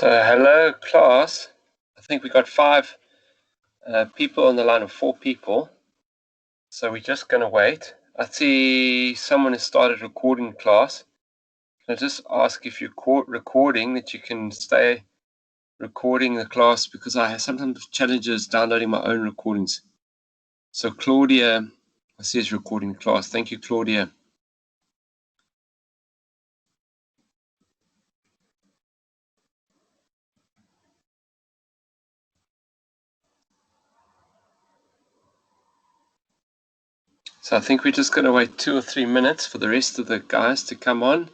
So hello class. I think we got five people on the line, of 4 people. So we're just going to wait. I see someone has started recording class. Can I just ask if you're recording that you can stay recording the class, because I have sometimes challenges downloading my own recordings. So Claudia, I see is recording the class. Thank you, Claudia. So I think we're just going to wait 2 or 3 minutes for the rest of the guys to come on.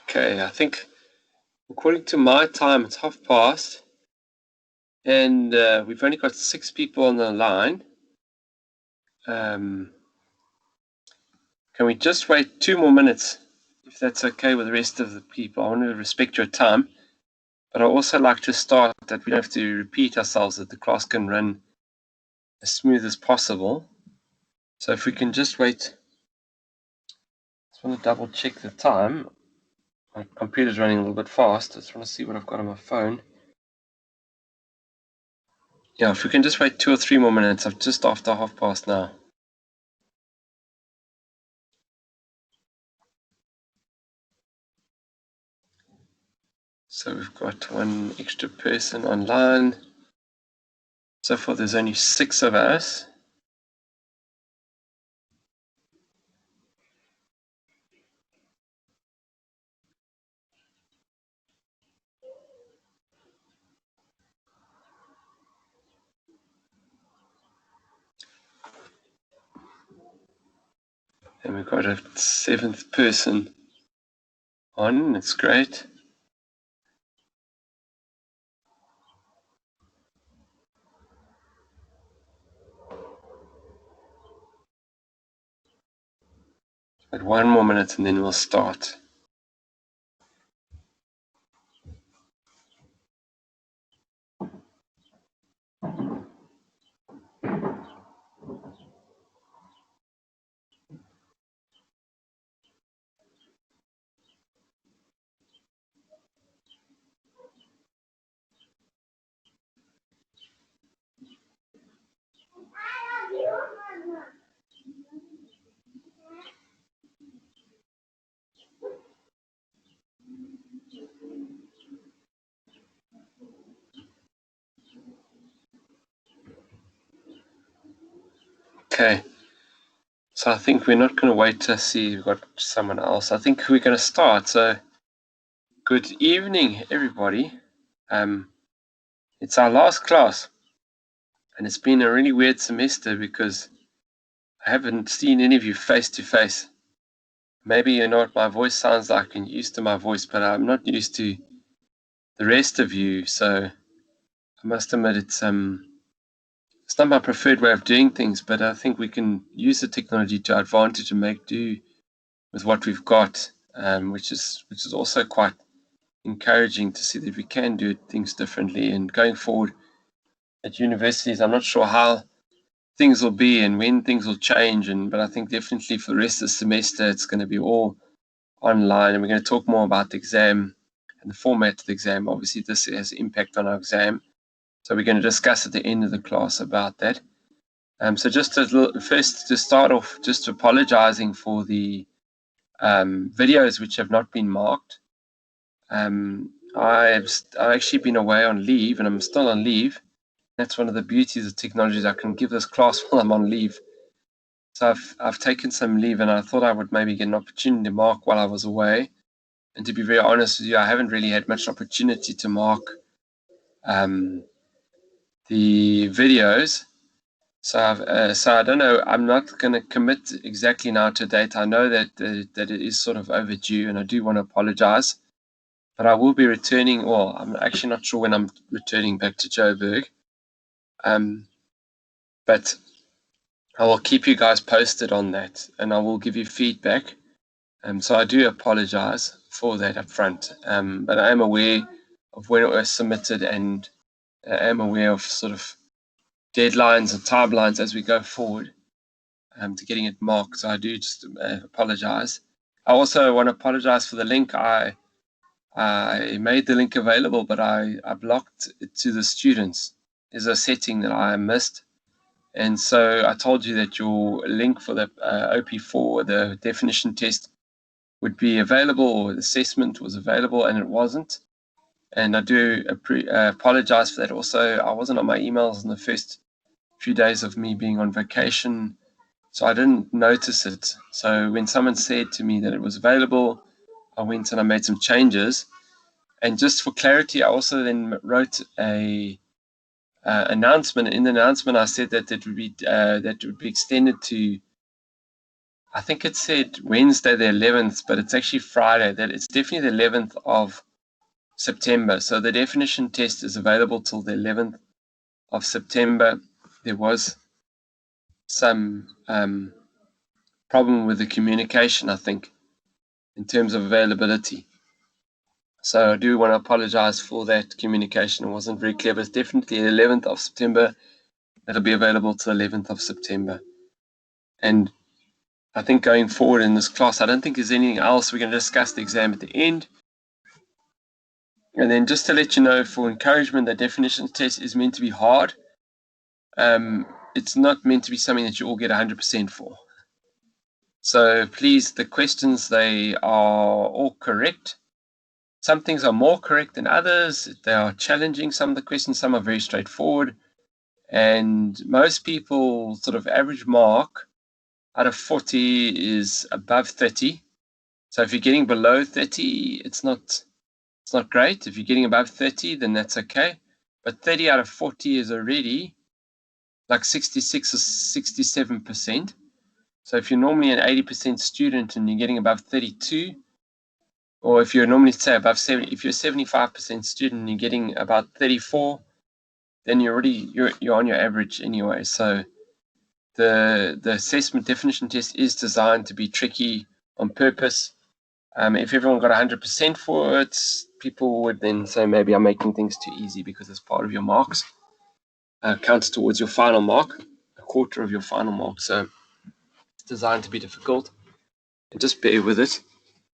Okay, I think according to my time, it's past, and we've only got 6 people on the line. Can we just wait 2 more minutes, if that's okay with the rest of the people? I want to respect your time, but I also like to start that we don't have to repeat ourselves, that the class can run as smooth as possible. So if we can just wait, I just want to double check the time. My computer's running a little bit fast. I just want to see what I've got on my phone. Yeah, if we can just wait 2 or 3 more minutes. I'm just after past now. So we've got 1 extra person online. So far there's only 6 of us. And we've got a 7th person on. It's great. But 1 more minute and then we'll start. Okay. So I think we're not going to wait to see we've got someone else. I think we're going to start. So good evening, everybody. It's our last class, and it's been a really weird semester because I haven't seen any of you face to face. Maybe you know what my voice sounds like and you're used to my voice, but I'm not used to the rest of you. So must admit it's not my preferred way of doing things, but I think we can use the technology to our advantage and make do with what we've got, which is also quite encouraging to see that we can do things differently. And going forward at universities, I'm not sure how things will be and when things will change, but I think definitely for the rest of the semester it's going to be all online, and we're going to talk more about the exam and the format of the exam. Obviously this has impact on our exam, so we're going to discuss at the end of the class about that. So just first to start off, just apologizing for the videos which have not been marked. I've actually been away on leave, and I'm still on leave. That's one of the beauties of technology, I can give this class while I'm on leave. So I've taken some leave, and I thought I would maybe get an opportunity to mark while I was away. And to be very honest with you, I haven't really had much opportunity to mark the videos. So I don't know. I'm not going to commit exactly now to a date. I know that it is sort of overdue, and I do want to apologize. But I will be returning. Well, I'm actually not sure when I'm returning back to Joburg. But I will keep you guys posted on that, and I will give you feedback. So I do apologize for that up front. But I am aware of when it was submitted, and I am aware of sort of deadlines and timelines as we go forward to getting it marked. So I do just apologize. I also want to apologize for the link. I made the link available, but I blocked it to the students. There's a setting that I missed. And so I told you that your link for the OP4, the definition test, would be available, or the assessment was available, and it wasn't. And I do apologize for that. Also, I wasn't on my emails in the first few days of me being on vacation, so I didn't notice it. So when someone said to me that it was available, I went and I made some changes. And just for clarity, I also then wrote a announcement. In the announcement, I said that it would be extended to, I think it said Wednesday the 11th, but it's actually Friday. That it's definitely the 11th of September. So the definition test is available till the 11th of September. There was some problem with the communication, I think, in terms of availability. So I do want to apologize for that communication. It wasn't very clear, but it's definitely the 11th of September. It'll be available till the 11th of September. And I think going forward in this class, I don't think there's anything else. We're going to discuss the exam at the end. And then just to let you know, for encouragement, the definition test is meant to be hard. It's not meant to be something that you all get 100% for. So please, the questions, they are all correct. Some things are more correct than others. They are challenging, some of the questions. Some are very straightforward. And most people sort of average mark out of 40 is above 30. So if you're getting below 30, it's not great. If you're getting above 30, then that's okay. But 30 out of 40 is already like 66 or 67%. So if you're normally an 80% student and you're getting above 32, or if you're normally, say, above 70, if you're a 75% student and you're getting about 34, then you're on your average anyway. So the assessment definition test is designed to be tricky on purpose. If everyone got 100% for it, people would then say maybe I'm making things too easy, because it's part of your marks counts towards your final mark, a quarter of your final mark. So it's designed to be difficult, and just bear with it.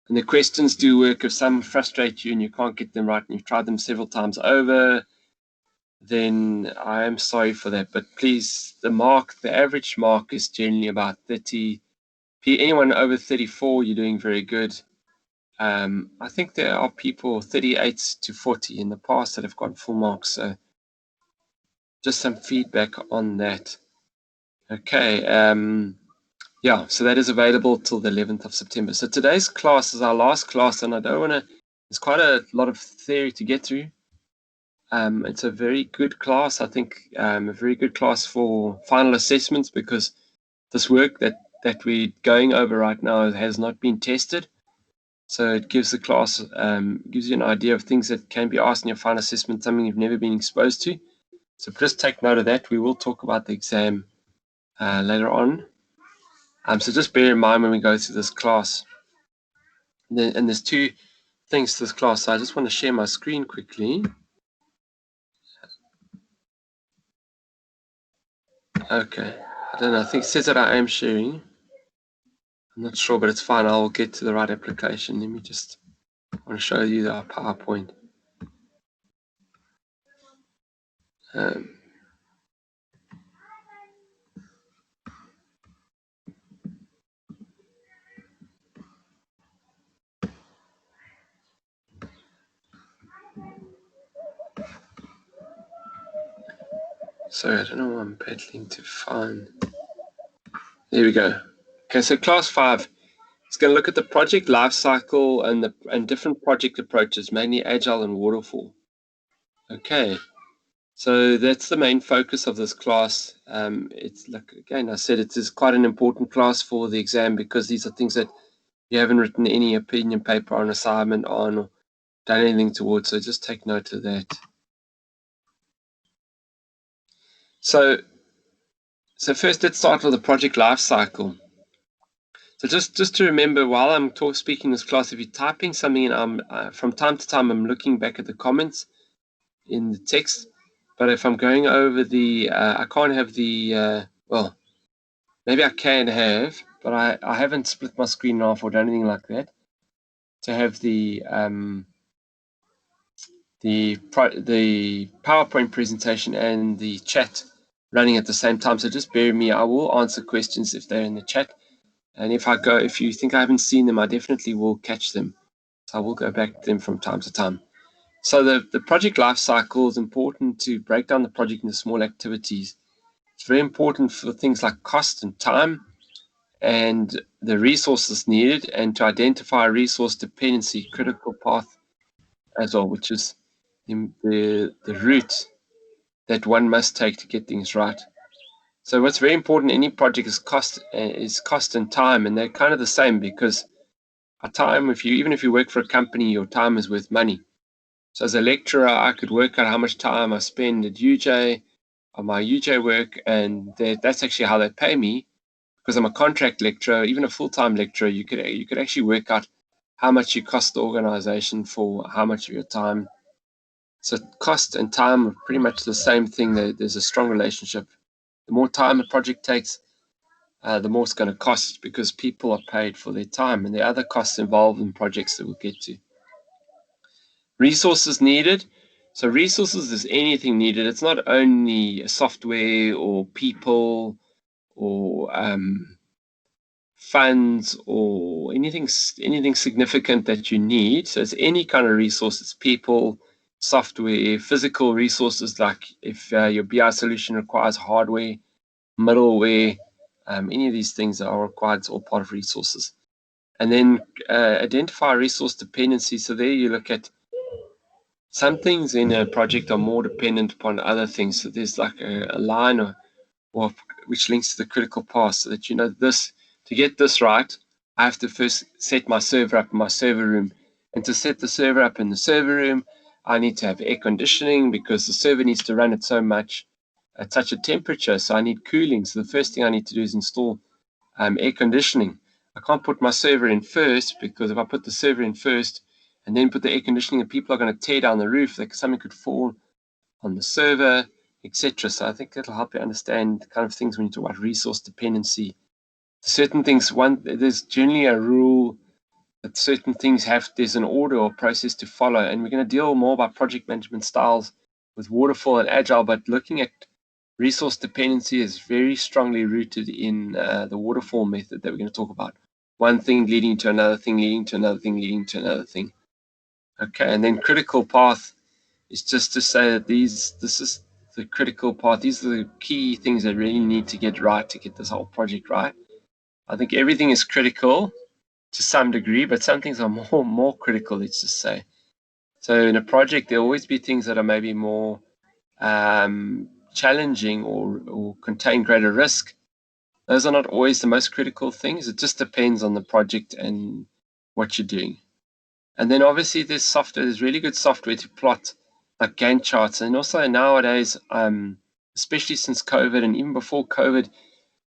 And the questions do work. If some frustrate you and you can't get them right and you've tried them several times over, then I am sorry for that. But please, the average mark is generally about 30. Anyone over 34, you're doing very good. I think there are people 38 to 40 in the past that have got full marks. So just some feedback on that. Okay. Yeah, so that is available till the 11th of September. So today's class is our last class, and I don't want to, there's quite a lot of theory to get through. It's a very good class, I think, a very good class for final assessments, because this work that we're going over right now has not been tested. So it gives the class, gives you an idea of things that can be asked in your final assessment, something you've never been exposed to. So just take note of that. We will talk about the exam later on. So just bear in mind when we go through this class. And there's two things to this class. So I just want to share my screen quickly. Okay. I don't know. I think it says that I am sharing. I'm not sure, but it's fine. I'll get to the right application. Let me just want to show you the PowerPoint. Sorry, I don't know why I'm pedaling to find. There we go. Okay, so class 5 is going to look at the project lifecycle and different project approaches, mainly agile and waterfall. Okay, so that's the main focus of this class. It's like, again, I said it is quite an important class for the exam because these are things that you haven't written any opinion paper or an assignment on or done anything towards, so just take note of that. So first, let's start with the project life cycle. So just to remember, while I'm speaking this class, if you're typing something in, from time to time, I'm looking back at the comments in the text. But if I'm going over I can't have well, maybe I can have, but I haven't split my screen in half or done anything like that to have the PowerPoint presentation and the chat running at the same time. So just bear with me. I will answer questions if they're in the chat. And if you think I haven't seen them, I definitely will catch them. So I will go back to them from time to time. So the project life cycle is important to break down the project into small activities. It's very important for things like cost and time and the resources needed, and to identify resource dependency, critical path as well, which is the route that one must take to get things right. So what's very important in any project is cost and time, and they're kind of the same because our time, even if you work for a company, your time is worth money. So as a lecturer, I could work out how much time I spend at UJ on my UJ work, and that's actually how they pay me. Because I'm a contract lecturer, even a full-time lecturer, you could actually work out how much you cost the organization for how much of your time. So cost and time are pretty much the same thing. There's a strong relationship. The more time a project takes, the more it's going to cost because people are paid for their time, and there are other costs involved in projects that we'll get to. Resources needed. So resources is anything needed. It's not only software or people or funds or anything significant that you need. So it's any kind of resources, people, software, physical resources, like if your BI solution requires hardware, middleware, any of these things are required. It's all part of resources. And then identify resource dependency. So there you look at some things in a project are more dependent upon other things. So there's like a line or which links to the critical path, so that you know this, to get this right, I have to first set my server up in my server room. And to set the server up in the server room, I need to have air conditioning because the server needs to run at such a temperature. So I need cooling. So the first thing I need to do is install air conditioning. I can't put my server in first, because if I put the server in first and then put the air conditioning, people are going to tear down the roof. Something could fall on the server, etc. So I think that'll help you understand kind of things when you talk about resource dependency. Certain things, there's generally a rule that certain things there's an order or process to follow, and we're going to deal more about project management styles with waterfall and agile, but looking at resource dependency is very strongly rooted in the waterfall method that we're going to talk about. One thing leading to another thing, leading to another thing, leading to another thing. Okay, and then critical path is just to say that this is the critical path. These are the key things that really need to get right to get this whole project right. I think everything is critical to some degree, but some things are more critical, let's just say. So in a project, there'll always be things that are maybe more challenging or contain greater risk. Those are not always the most critical things. It just depends on the project and what you're doing. And then obviously there's really good software to plot like Gantt charts. And also nowadays, especially since COVID and even before COVID,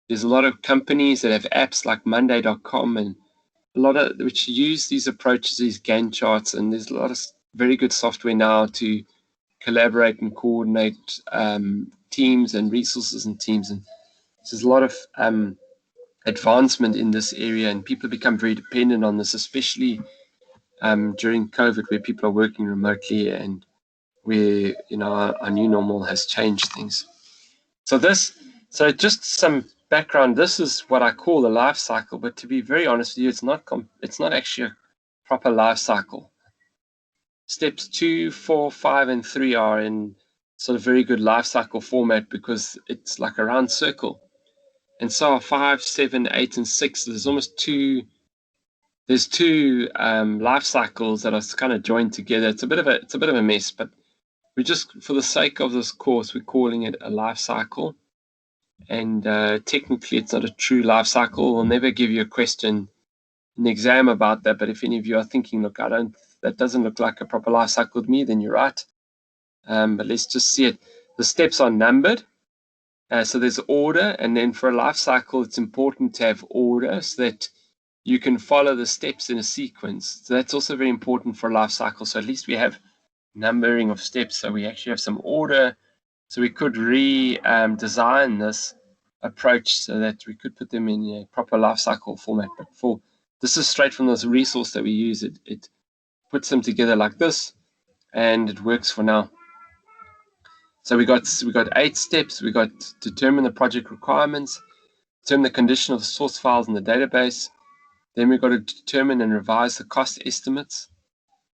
there's a lot of companies that have apps like Monday.com and a lot of which use these approaches, these Gantt charts, and there's a lot of very good software now to collaborate and coordinate teams and resources and teams. And there's a lot of advancement in this area, and people become very dependent on this, especially during COVID, where people are working remotely and where our new normal has changed things. So just some background. This is what I call the life cycle, but to be very honest with you, it's not actually a proper life cycle. Steps 2, 4, 5, and 3 are in sort of very good life cycle format because it's like a round circle. And so are 5, 7, 8, and 6. There's two life cycles that are kind of joined together. It's a bit of a mess, but we just, for the sake of this course, we're calling it a life cycle. And technically, it's not a true life cycle. We'll never give you a question in the exam about that. But if any of you are thinking, look, that doesn't look like a proper life cycle to me, then you're right. But let's just see it. The steps are numbered. So there's order. And then for a life cycle, it's important to have order so that you can follow the steps in a sequence. So that's also very important for a life cycle. So at least we have numbering of steps. So we actually have some order. So we could redesign this approach so that we could put them in a proper life cycle format. But this is straight from this resource that we use. It puts them together like this, and it works for now. So we got 8 steps. We got determine the project requirements, determine the condition of the source files in the database. Then we've got to determine and revise the cost estimates.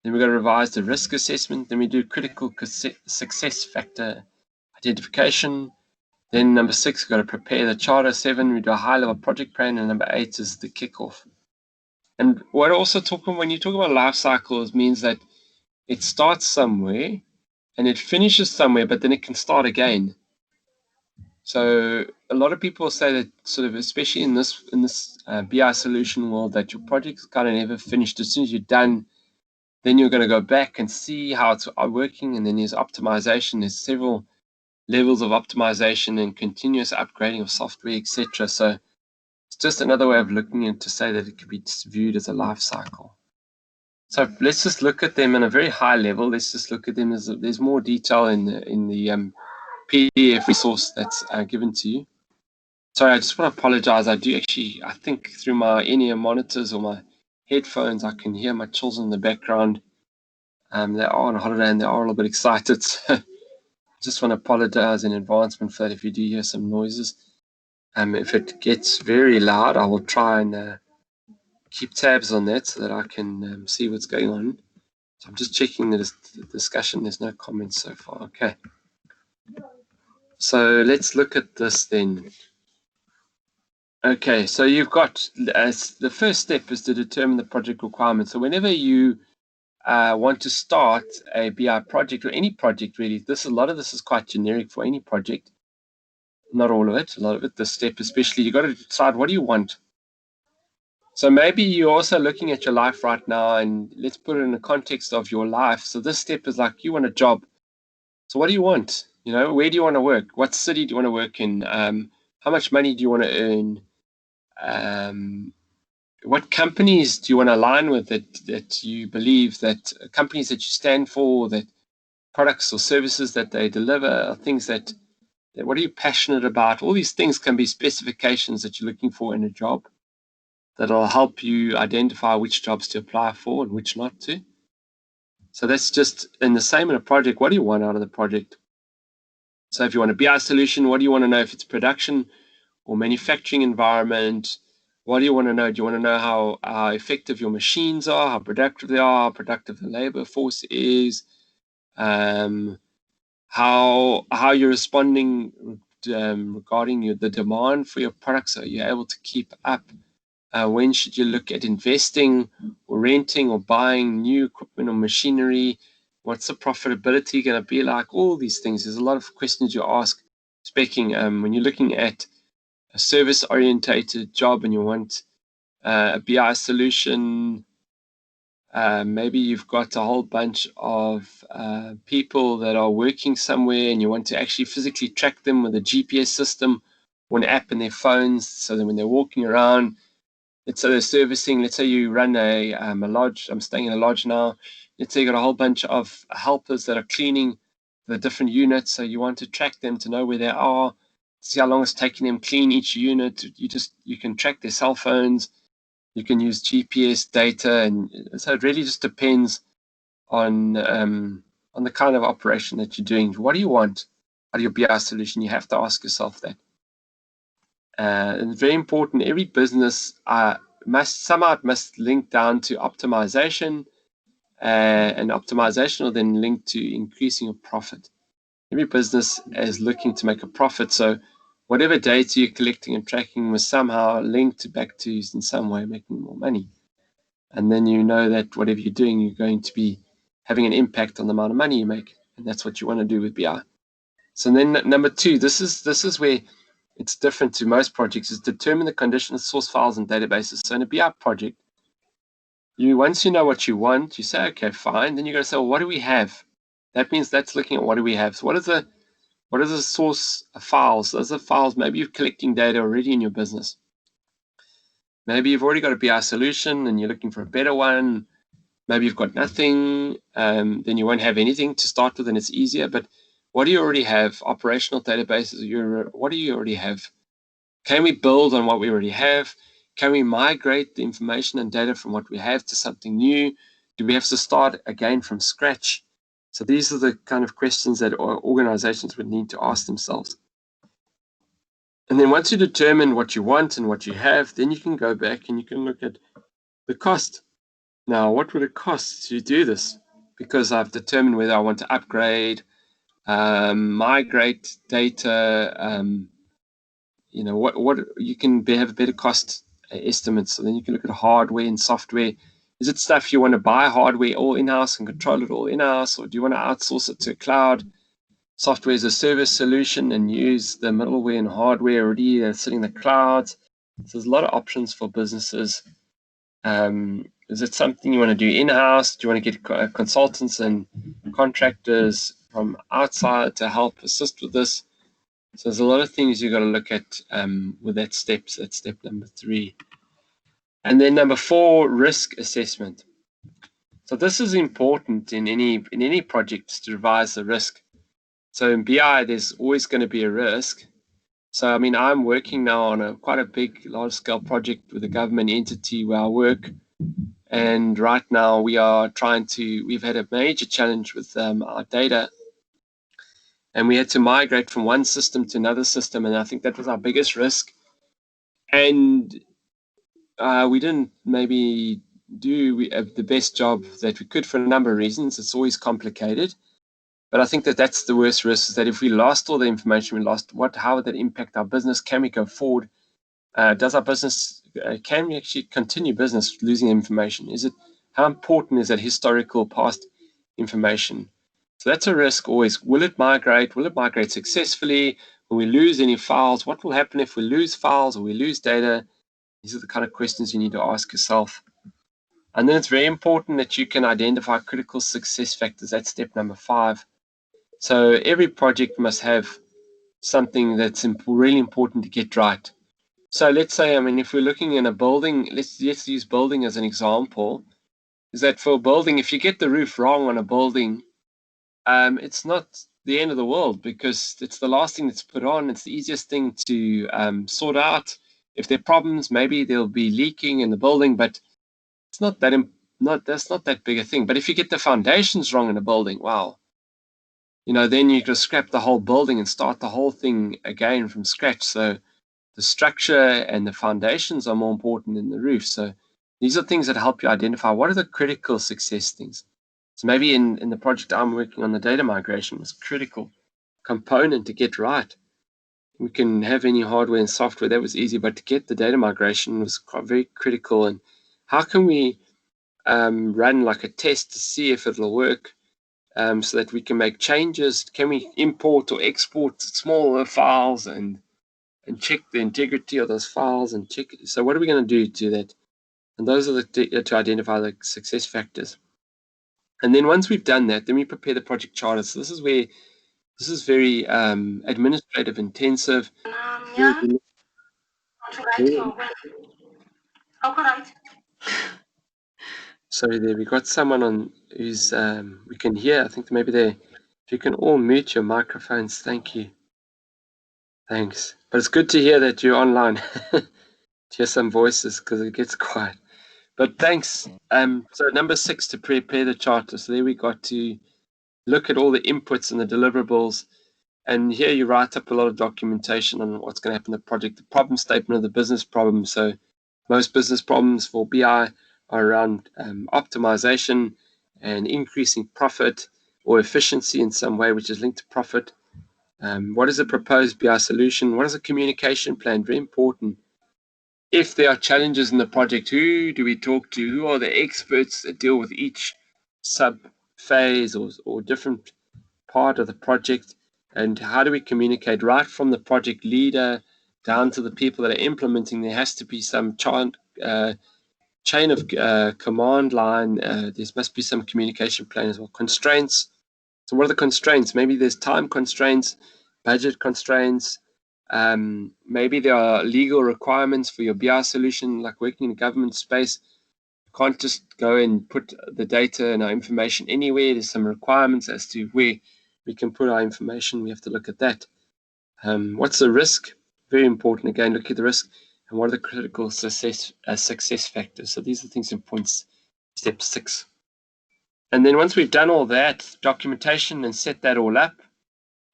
Then we've got to revise the risk assessment. Then we do critical success factor identification. Then number 6, we've got to prepare the charter. 7, we do a high-level project plan. And number 8 is the kickoff. And what also when you talk about life cycles means that it starts somewhere and it finishes somewhere, but then it can start again. So a lot of people say that sort of, especially in this BI solution world, that your project's kind of never finished. As soon as you're done, then you're going to go back and see how it's working, and then there's optimization. There's several levels of optimization and continuous upgrading of software, etc. So it's just another way of looking at to say that it could be viewed as a life cycle. So let's just look at them on a very high level. Let's just look at them as there's more detail in the PDF resource that's given to you. Sorry, I just want to apologize. I think through my in-ear monitors or my headphones, I can hear my children in the background. They are on holiday and they are a little bit excited. So just want to apologize in advance for that if you do hear some noises. If it gets very loud, I will try and keep tabs on that so that I can see what's going on. So I'm just checking the discussion. There's no comments so far. Okay. So let's look at this then. Okay, so you've got the first step is to determine the project requirements. So whenever you want to start a BI project or any project really, a lot of this is quite generic for any project. Not all of it, a lot of it. This step especially, you've got to decide what do you want. So maybe you're also looking at your life right now, and let's put it in the context of your life. So this step is like you want a job. So what do you want? Where do you want to work? What city do you want to work in? How much money do you want to earn? What companies do you want to align with that you believe that companies that you stand for, that products or services that they deliver, things that what are you passionate about? All these things can be specifications that you're looking for in a job that'll help you identify which jobs to apply for and which not to. So that's just in the same in a project. What do you want out of the project? So if you want a BI solution, what do you want to know if it's production or manufacturing environment? What do you want to know? Do you want to know how effective your machines are, how productive they are, how productive the labor force is, how you're responding regarding the demand for your products? Are you able to keep up? When should you look at investing or renting or buying new equipment or machinery? What's the profitability going to be like? All these things. There's a lot of questions you ask. Speaking when you're looking at a service-orientated job and you want a BI solution, Maybe you've got a whole bunch of people that are working somewhere and you want to actually physically track them with a GPS system or an app in their phones, so that when they're walking around, let's say they're servicing, let's say you run a lodge. I'm staying in a lodge now. Let's say you got a whole bunch of helpers that are cleaning the different units, so you want to track them to know where they are, see how long it's taking them clean each unit. You can track their cell phones, you can use GPS data, and so it really just depends on the kind of operation that you're doing. What do you want out of your BI solution? You have to ask yourself that. And it's very important. Every business must link down to optimization, and optimization will then link to increasing your profit. Every business is looking to make a profit, so whatever data you're collecting and tracking must somehow link back to in some way making more money. And then you know that whatever you're doing, you're going to be having an impact on the amount of money you make, and that's what you want to do with BI. So then number two, this is where it's different to most projects, is determine the condition of source files and databases. So in a BI project, once you know what you want, you say, okay, fine. Then you're going to say, well, what do we have? That means that's looking at what do we have. So what is the source files? Those are files. Maybe you're collecting data already in your business. Maybe you've already got a BI solution and you're looking for a better one. Maybe you've got nothing, then you won't have anything to start with, and it's easier. But what do you already have? Operational databases, what do you already have? Can we build on what we already have? Can we migrate the information and data from what we have to something new? Do we have to start again from scratch? So these are the kind of questions that organizations would need to ask themselves. And then once you determine what you want and what you have, then you can go back and you can look at the cost. Now, what would it cost to do this? Because I've determined whether I want to upgrade, migrate data, what you can have a better cost estimate. So then you can look at hardware and software. Is it stuff you want to buy hardware all in-house and control it all in-house, or do you want to outsource it to a cloud software as a service solution and use the middleware and hardware already that's sitting in the clouds? So there's a lot of options for businesses. Is it something you want to do in-house? Do you want to get consultants and contractors from outside to help assist with this? So there's a lot of things you've got to look at with that step. So that's step number 3. And then number 4, risk assessment. So this is important in any project, to revise the risk. So in BI, there's always going to be a risk. So I mean, I'm working now on quite a big, large-scale project with a government entity where I work. And right now we've had a major challenge with our data, and we had to migrate from one system to another system, and I think that was our biggest risk. And we didn't maybe do the best job that we could for a number of reasons. It's always complicated, but I think that's the worst risk, is that if we lost all the information, how would that impact our business? Can we go forward? Does our business, can we actually continue business losing information? How important is that historical past information? So that's a risk always. Will it migrate? Will it migrate successfully? Will we lose any files? What will happen if we lose files or we lose data? These are the kind of questions you need to ask yourself. And then it's very important that you can identify critical success factors. That's step number 5. So every project must have something that's really important to get right. So let's say, if we're looking in a building, let's use building as an example, is that for a building, if you get the roof wrong on a building, it's not the end of the world, because it's the last thing that's put on. It's the easiest thing to sort out. If there are problems, maybe there'll be leaking in the building, but it's that's not that big a thing. But if you get the foundations wrong in a building, wow, then you can scrap the whole building and start the whole thing again from scratch. So the structure and the foundations are more important than the roof. So these are things that help you identify what are the critical success things. So maybe in the project I'm working on, the data migration was a critical component to get right. We can have any hardware and software, that was easy, but to get the data migration was very critical. And how can we run like a test to see if it'll work, so that we can make changes? Can we import or export smaller files and check the integrity of those files and check? So what are we going to do to that? And those are to identify the success factors. And then once we've done that, then we prepare the project charter. So this is where this is very administrative intensive. Sorry, there we got someone on who's we can hear. I think maybe they. If you can all mute your microphones, thank you. Thanks. But it's good to hear that you're online. To hear some voices because it gets quiet. But thanks. So number 6, to prepare the charter. So there we got to look at all the inputs and the deliverables. And here you write up a lot of documentation on what's going to happen in the project, the problem statement of the business problem. So most business problems for BI are around optimization and increasing profit or efficiency in some way, which is linked to profit. What is the proposed BI solution? What is the communication plan? Very important. If there are challenges in the project, who do we talk to? Who are the experts that deal with each sub-phase or different part of the project? And how do we communicate right from the project leader down to the people that are implementing? There has to be some chain of command line. There must be some communication plan as well. Constraints. So what are the constraints? Maybe there's time constraints, budget constraints. Maybe there are legal requirements for your BI solution, like working in a government space. You can't just go and put the data and our information anywhere. There's some requirements as to where we can put our information. We have to look at that. What's the risk? Very important. Again, look at the risk. And what are the critical success factors? So these are things in points, step 6. And then once we've done all that documentation and set that all up,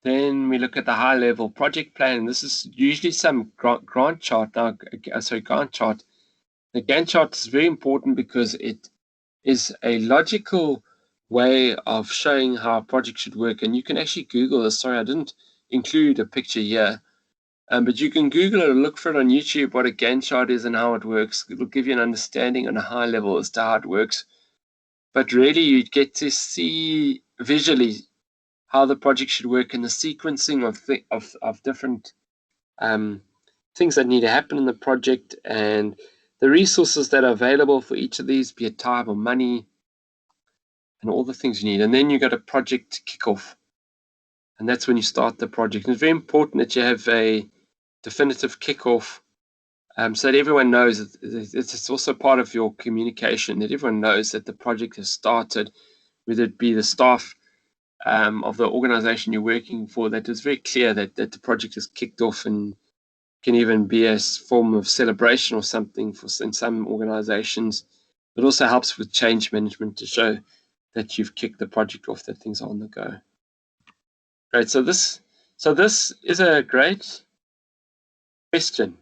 then we look at the high-level project plan. And this is usually some Gantt chart. Now, sorry, Gantt chart. The Gantt chart is very important because it is a logical way of showing how a project should work. And you can actually Google this. Sorry, I didn't include a picture here. But you can Google it or look for it on YouTube, what a Gantt chart is and how it works. It'll give you an understanding on a high level as to how it works. But really, you get to see visually how the project should work and the sequencing of different things that need to happen in the project and the resources that are available for each of these, be it time or money, and all the things you need. And then you got a project kickoff. And that's when you start the project. And it's very important that you have a definitive kickoff so that everyone knows. It's also part of your communication, that everyone knows that the project has started, whether it be the staff of the organization you're working for, that it's very clear that the project is kicked off, and can even be a form of celebration or something in some organizations. It also helps with change management to show that you've kicked the project off, that things are on the go. Great. So this is a great question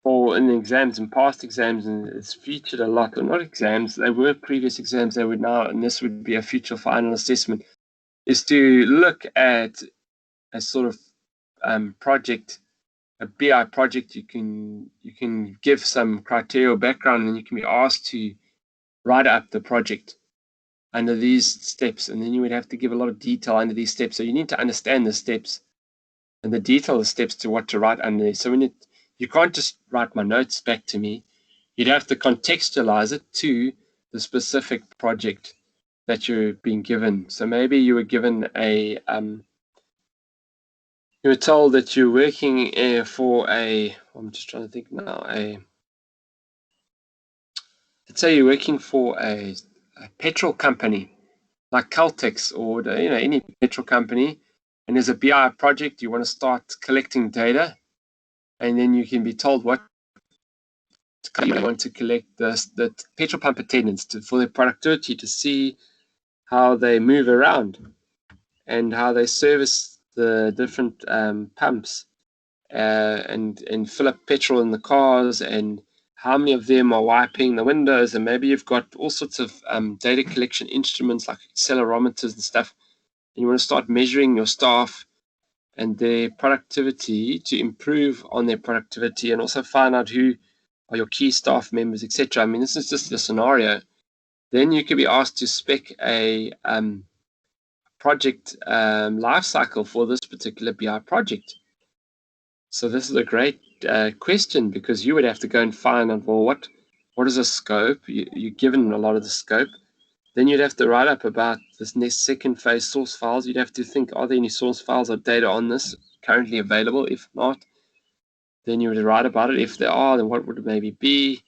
for in exams and past exams, and it's featured a lot. Well, not exams, they were previous exams, they would now, and this would be a future final assessment, is to look at a sort of project, a BI project. You can give some criteria or background, and you can be asked to write up the project under these steps, and then you would have to give a lot of detail under these steps. So you need to understand the steps and the detail of the steps to what to write under there. So you can't just write my notes back to me. You'd have to contextualize it to the specific project that you're being given. So maybe you were given you were told that you're working for I'm just trying to think now, let's say you're working for a petrol company like Caltex or any petrol company, and there's a BI project. You want to start collecting data, and then you can be told what you want to collect the petrol pump attendants for their productivity, to see how they move around and how they service the different pumps and fill up petrol in the cars, and how many of them are wiping the windows. And maybe you've got all sorts of data collection instruments like accelerometers and stuff, and you want to start measuring your staff and their productivity to improve on their productivity, and also find out who are your key staff members, etc. I mean, this is just a scenario. Then you could be asked to spec a project life cycle for this particular BI project. So this is a great question, because you would have to go and find out, well, what what is a scope? You're given a lot of the scope. Then you'd have to write up about this next second phase source files. You'd have to think, are there any source files or data on this currently available? If not, then you would write about it. If there are, then what would it maybe be?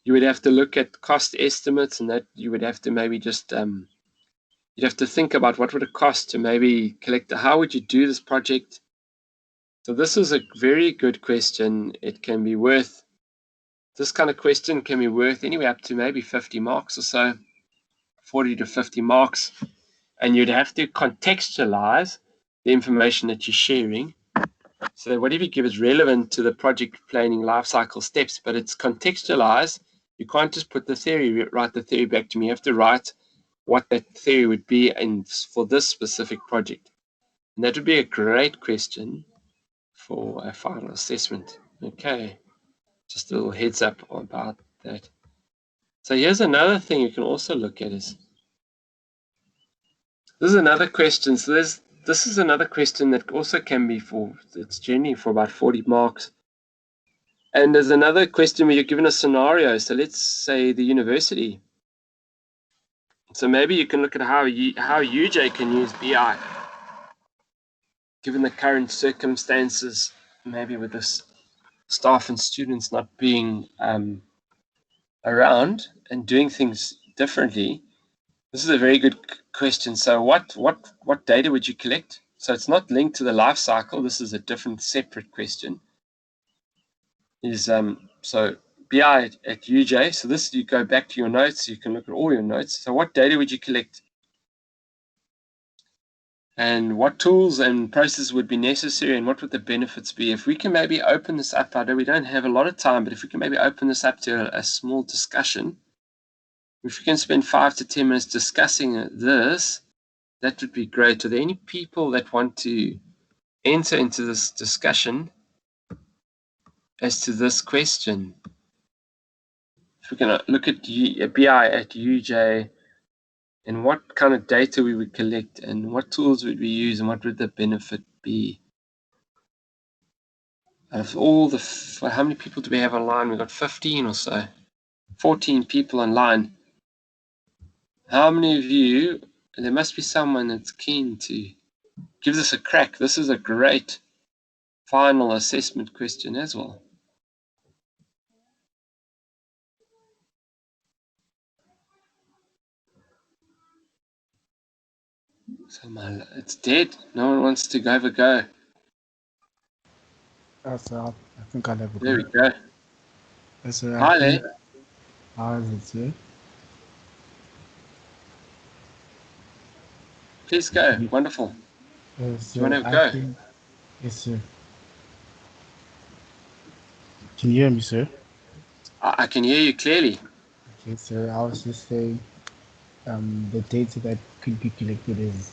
You would have to look at cost estimates, and that you would have to maybe just you'd have to think about what would it cost to maybe collect. How would you do this project? So this is a very good question. It can be worth, this kind of question can be worth anywhere up to maybe 50 marks or so, 40 to 50 marks. And you'd have to contextualize the information that you're sharing so that whatever you give is relevant to the project planning lifecycle steps, but it's contextualized. You can't just put the theory, write the theory back to me. You have to write what that theory would be for this specific project. And that would be a great question for a final assessment. Okay, just a little heads up about that. So here's another thing you can also look at is, this is another question. So this is another question that also can be it's generally for about 40 marks. And there's another question where you're given a scenario. So let's say the university. So maybe you can look at how UJ can use BI, given the current circumstances, maybe with this staff and students not being around and doing things differently. This is a very good question. So what data would you collect? So it's not linked to the life cycle. This is a different, separate question. Is so BI at UJ. So this, you go back to your notes. You can look at all your notes. So what data would you collect? And what tools and processes would be necessary, and what would the benefits be? If we can maybe open this up, I know we don't have a lot of time, but if we can maybe open this up to a small discussion, if we can spend 5 to 10 minutes discussing this, that would be great. Are there any people that want to enter into this discussion as to this question? If we can look at BI at UJ, and what kind of data we would collect, and what tools would we use, and what would the benefit be? Out of all how many people do we have online? We've got 15 or so, 14 people online. How many of you, there must be someone that's keen to give this a crack. This is a great final assessment question as well. So it's dead. No one wants to have a go. So I think I'll have a go. There we go. So Hi there. How is it, sir? Please go. Wonderful. Do you want to go? Yes, sir. Can you hear me, sir? I can hear you clearly. Okay, sir. I was just saying, the data that could be collected is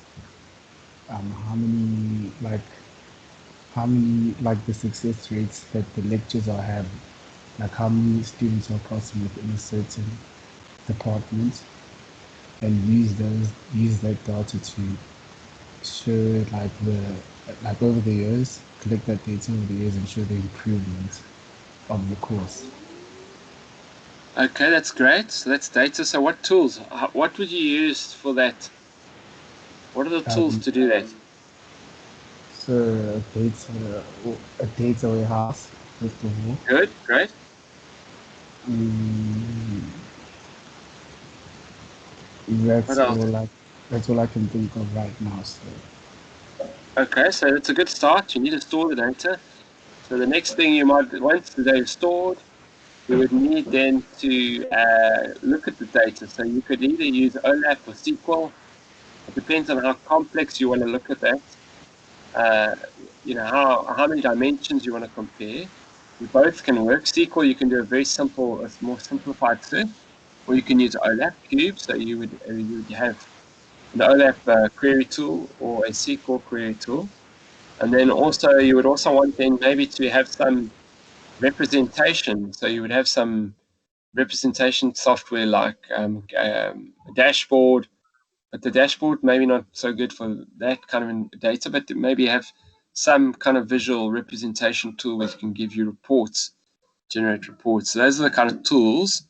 how many the success rates that the lectures are having, like how many students are passing within a certain department, and use that data to show over the years, collect that data over the years and show the improvement of the course. Okay, that's great. So that's data. So what tools? What would you use for that? What are the tools to do that? So a data warehouse, first of all. Good, great. That's all I can think of right now. So. Okay, so it's a good start. You need to store the data. So the next thing you might, once the data is stored, you would need then to look at the data. So you could either use OLAP or SQL. It depends on how complex you want to look at that. How many dimensions you want to compare. Both can work. SQL, you can do a very simple, a more simplified search, or you can use OLAP Cube. So you would have an OLAP query tool or a SQL query tool. And then also you would also want then maybe to have some representation. So you would have some representation software like a dashboard, but the dashboard maybe not so good for that kind of data, but maybe have some kind of visual representation tool which can give you reports, generate reports. So those are the kind of tools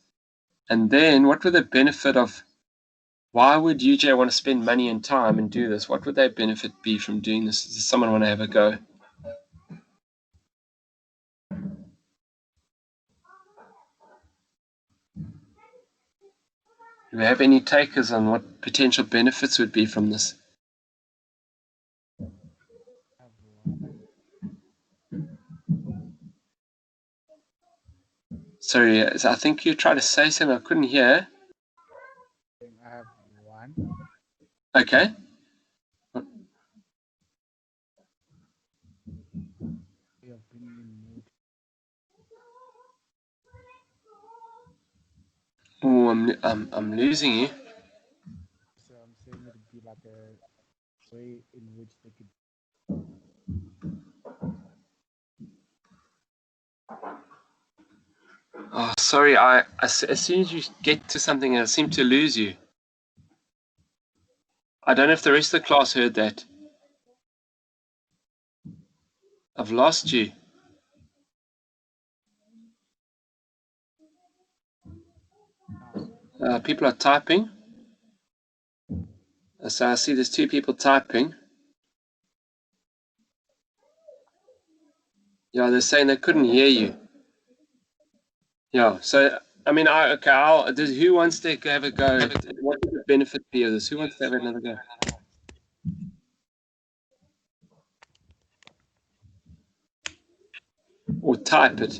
And then what would the benefit of, why would UJ want to spend money and time and do this? What would their benefit be from doing this? Does someone want to have a go? Do we have any takers on what potential benefits would be from this? I have one. Sorry, I think you tried to say something. I couldn't hear. I have one. Okay. Way of bringing in more. Oh, I'm losing you. So I'm saying it would be like a way in which they could. Oh, sorry. As soon as you get to something, I seem to lose you. I don't know if the rest of the class heard that. I've lost you. People are typing. So I see there's two people typing. Yeah, they're saying they couldn't hear you. Yeah, so I mean, who wants to have a go? What would the benefit be of this? Who wants to have another go? Or type it.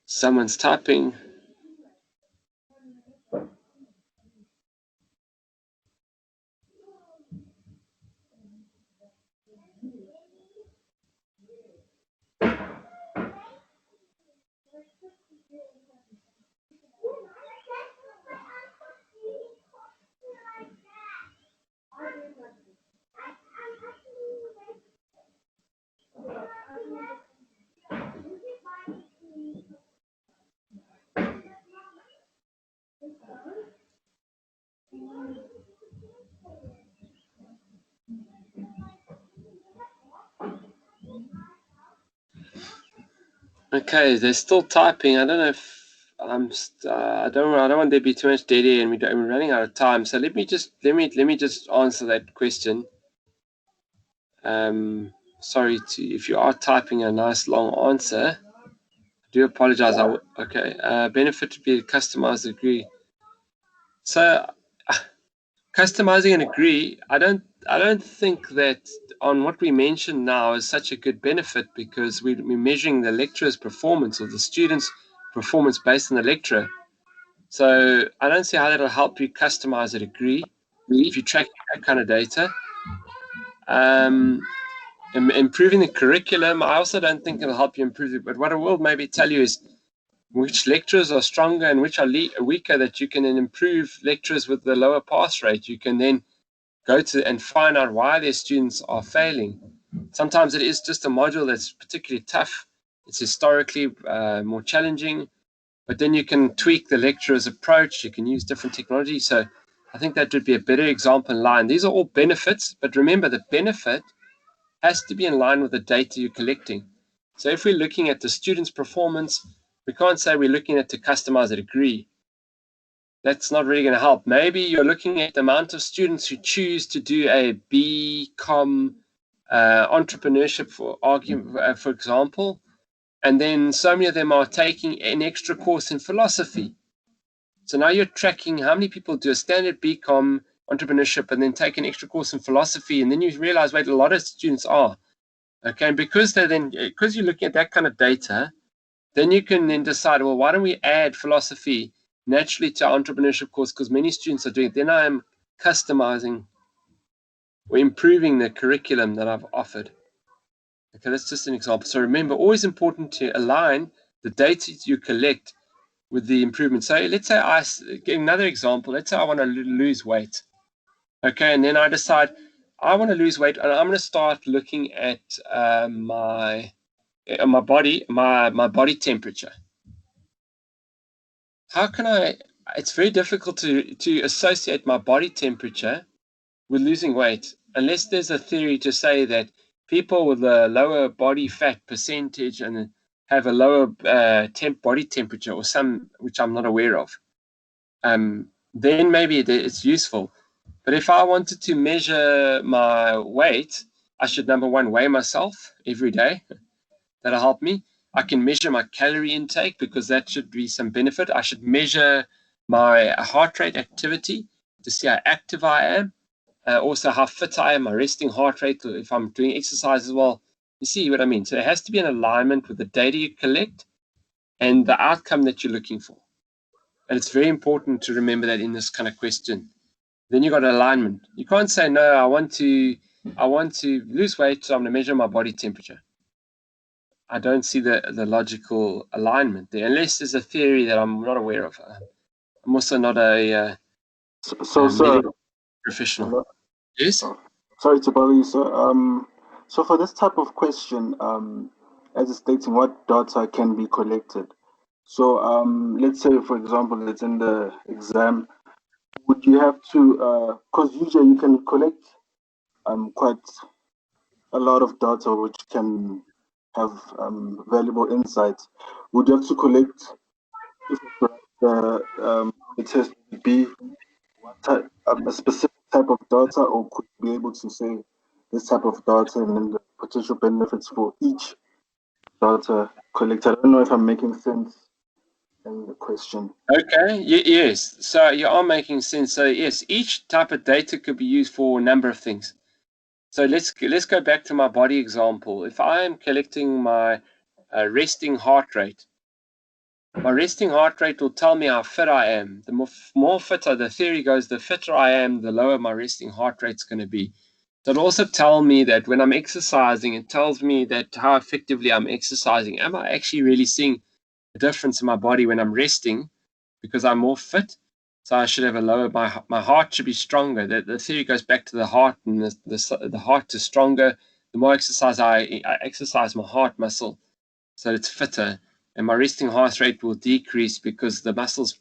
Someone's typing. Okay, they're still typing. I don't know if I don't want there to be too much dead air, and we're running out of time. So let me just answer that question. Sorry if you are typing a nice long answer. I do apologize. Benefit to be a customized degree. So customizing an degree, I don't think that on what we mentioned now is such a good benefit, because we're measuring the lecturer's performance or the student's performance based on the lecturer. So I don't see how that'll help you customize a degree if you track that kind of data. Improving the curriculum, I also don't think it'll help you improve it. But what it will maybe tell you is which lecturers are stronger and which are weaker, that you can then improve lecturers with the lower pass rate. You can then go to and find out why their students are failing. Sometimes it is just a module that's particularly tough. It's historically more challenging, but then you can tweak the lecturer's approach. You can use different technology. So I think that would be a better example in line. These are all benefits, but remember, the benefit has to be in line with the data you're collecting. So if we're looking at the student's performance, we can't say we're looking at to customize a degree. That's not really going to help. Maybe you're looking at the amount of students who choose to do a BCom entrepreneurship, for example, and then so many of them are taking an extra course in philosophy. So now you're tracking how many people do a standard BCom entrepreneurship and then take an extra course in philosophy, and then you realize, wait, a lot of students are. Okay, and because you're looking at that kind of data, then you can then decide, well, why don't we add philosophy naturally to our entrepreneurship course, because many students are doing it. Then I am customizing or improving the curriculum that I've offered. Okay, that's just an example. So remember, always important to align the data you collect with the improvement. So let's say I get another example. Let's say I want to lose weight. Okay, and then I decide I want to lose weight, and I'm going to start looking at my body temperature. How can I it's very difficult to associate my body temperature with losing weight, unless there's a theory to say that people with a lower body fat percentage and have a lower body temperature or some, which I'm not aware of, then maybe it's useful. But if I wanted to measure my weight, I should, number one, weigh myself every day. That'll help me. I can measure my calorie intake because that should be some benefit. I should measure my heart rate activity to see how active I am. Also how fit I am, my resting heart rate, if I'm doing exercise as well. You see what I mean? So there has to be an alignment with the data you collect and the outcome that you're looking for. And it's very important to remember that in this kind of question. Then you got alignment. You can't say, no, I want to lose weight, so I'm going to measure my body temperature. I don't see the logical alignment there, unless there's a theory that I'm not aware of. I'm also not a medical professional. Hello? Yes? Sorry to bother you, sir. So for this type of question, as it's stating what data can be collected. So let's say, for example, it's in the exam. Would you have to, because usually you can collect quite a lot of data which can have valuable insights. Would you have to collect, if the test would be what type, a specific type of data, or could you be able to say this type of data and then the potential benefits for each data collected? I don't know if I'm making sense in the question. Okay, yes. So you are making sense. So yes, each type of data could be used for a number of things. So let's go back to my body example. If I am collecting my resting heart rate, my resting heart rate will tell me how fit I am. The more fitter, the theory goes, the fitter I am, the lower my resting heart rate's going to be. So it'll also tell me that when I'm exercising, it tells me that how effectively I'm exercising. Am I actually really seeing a difference in my body when I'm resting because I'm more fit? So I should have a lower, my heart should be stronger. The theory goes back to the heart, and the heart is stronger. The more exercise I exercise my heart muscle, so it's fitter, and my resting heart rate will decrease because the muscles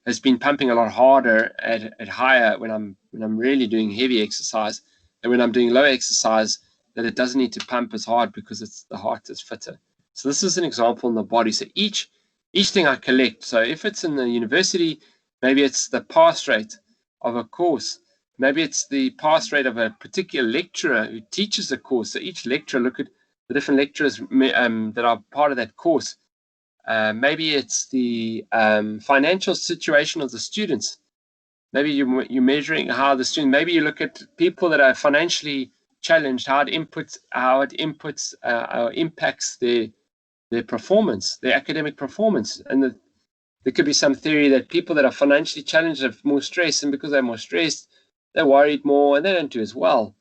has been pumping a lot harder at higher when I'm really doing heavy exercise, and when I'm doing low exercise, that it doesn't need to pump as hard because the heart is fitter. So this is an example in the body. So each thing I collect. So if it's in the university, maybe it's the pass rate of a course. Maybe it's the pass rate of a particular lecturer who teaches the course. So each lecturer, look at the different lecturers that are part of that course. Maybe it's the financial situation of the students. Maybe you're measuring how the student. Maybe you look at people that are financially challenged, how it impacts their performance, their academic performance, and there could be some theory that people that are financially challenged have more stress, and because they're more stressed, they're worried more and they don't do as well,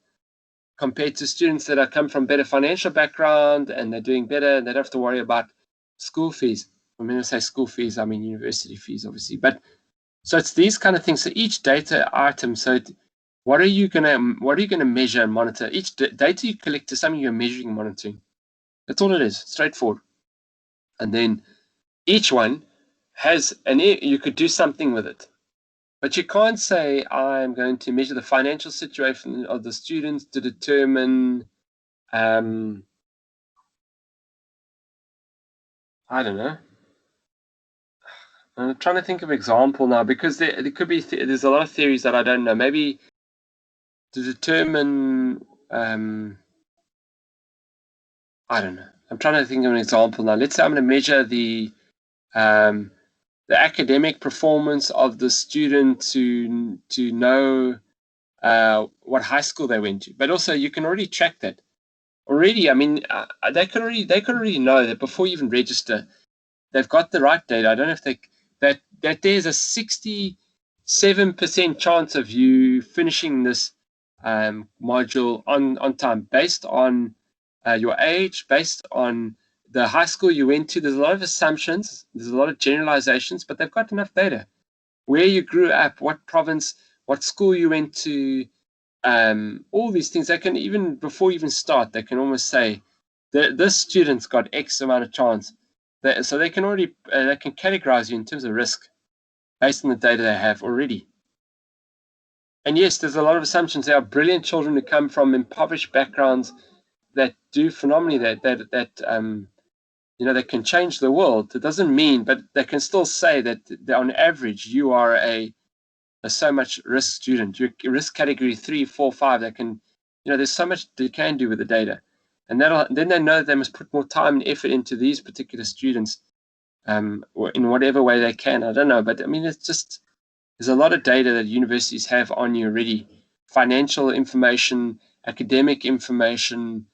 compared to students that come from better financial background and they're doing better and they don't have to worry about school fees. When I say school fees, I mean university fees, obviously. But so it's these kind of things. So each data item. So what are you gonna measure and monitor? Each data you collect is something you're measuring and monitoring. That's all it is. Straightforward. And then each one has you could do something with it. But you can't say, I'm going to measure the financial situation of the students to determine, I don't know. I'm trying to think of an example now, because there could be, there's a lot of theories that I don't know. Maybe to determine, I don't know. I'm trying to think of an example now. Let's say I'm going to measure the academic performance of the student to know what high school they went to. But also you can already track that. Already, I mean, they could already know that before you even register, they've got the right data. I don't know if that there's a 67% chance of you finishing this module on time, based on your age, based on the high school you went to. There's a lot of assumptions, there's a lot of generalizations, but they've got enough data. Where you grew up, what province, what school you went to, all these things. They can, even before you even start, they can almost say that this student's got X amount of chance. So they can already they can categorize you in terms of risk based on the data they have already. And yes, there's a lot of assumptions. There are brilliant children who come from impoverished backgrounds that do phenomenally, you know, they can change the world. It doesn't mean, but they can still say that on average, you are a so much risk student. You're risk category 3, 4, 5. They can, you know, there's so much they can do with the data. And then they know they must put more time and effort into these particular students in whatever way they can. I don't know, but I mean, it's just, there's a lot of data that universities have on you already. Financial information, academic information,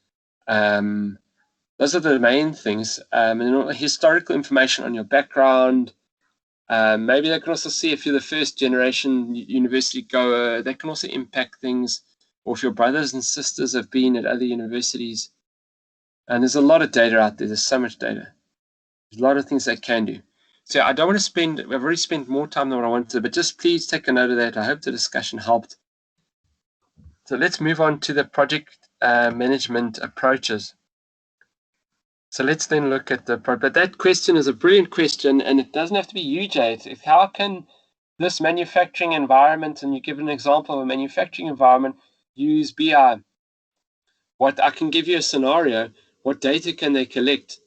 those are the main things. And historical information on your background. Maybe they can also see if you're the first generation university goer, that can also impact things. Or if your brothers and sisters have been at other universities. And there's a lot of data out there. There's so much data. There's a lot of things they can do. So I don't want to spend, I've already spent more time than what I wanted to, but just please take a note of that. I hope the discussion helped. So let's move on to the project management approaches. So let's then look at but that question is a brilliant question, and it doesn't have to be you, Jay. If how can this manufacturing environment, and you give an example of a manufacturing environment, use BI? What I can give you a scenario. What data can they collect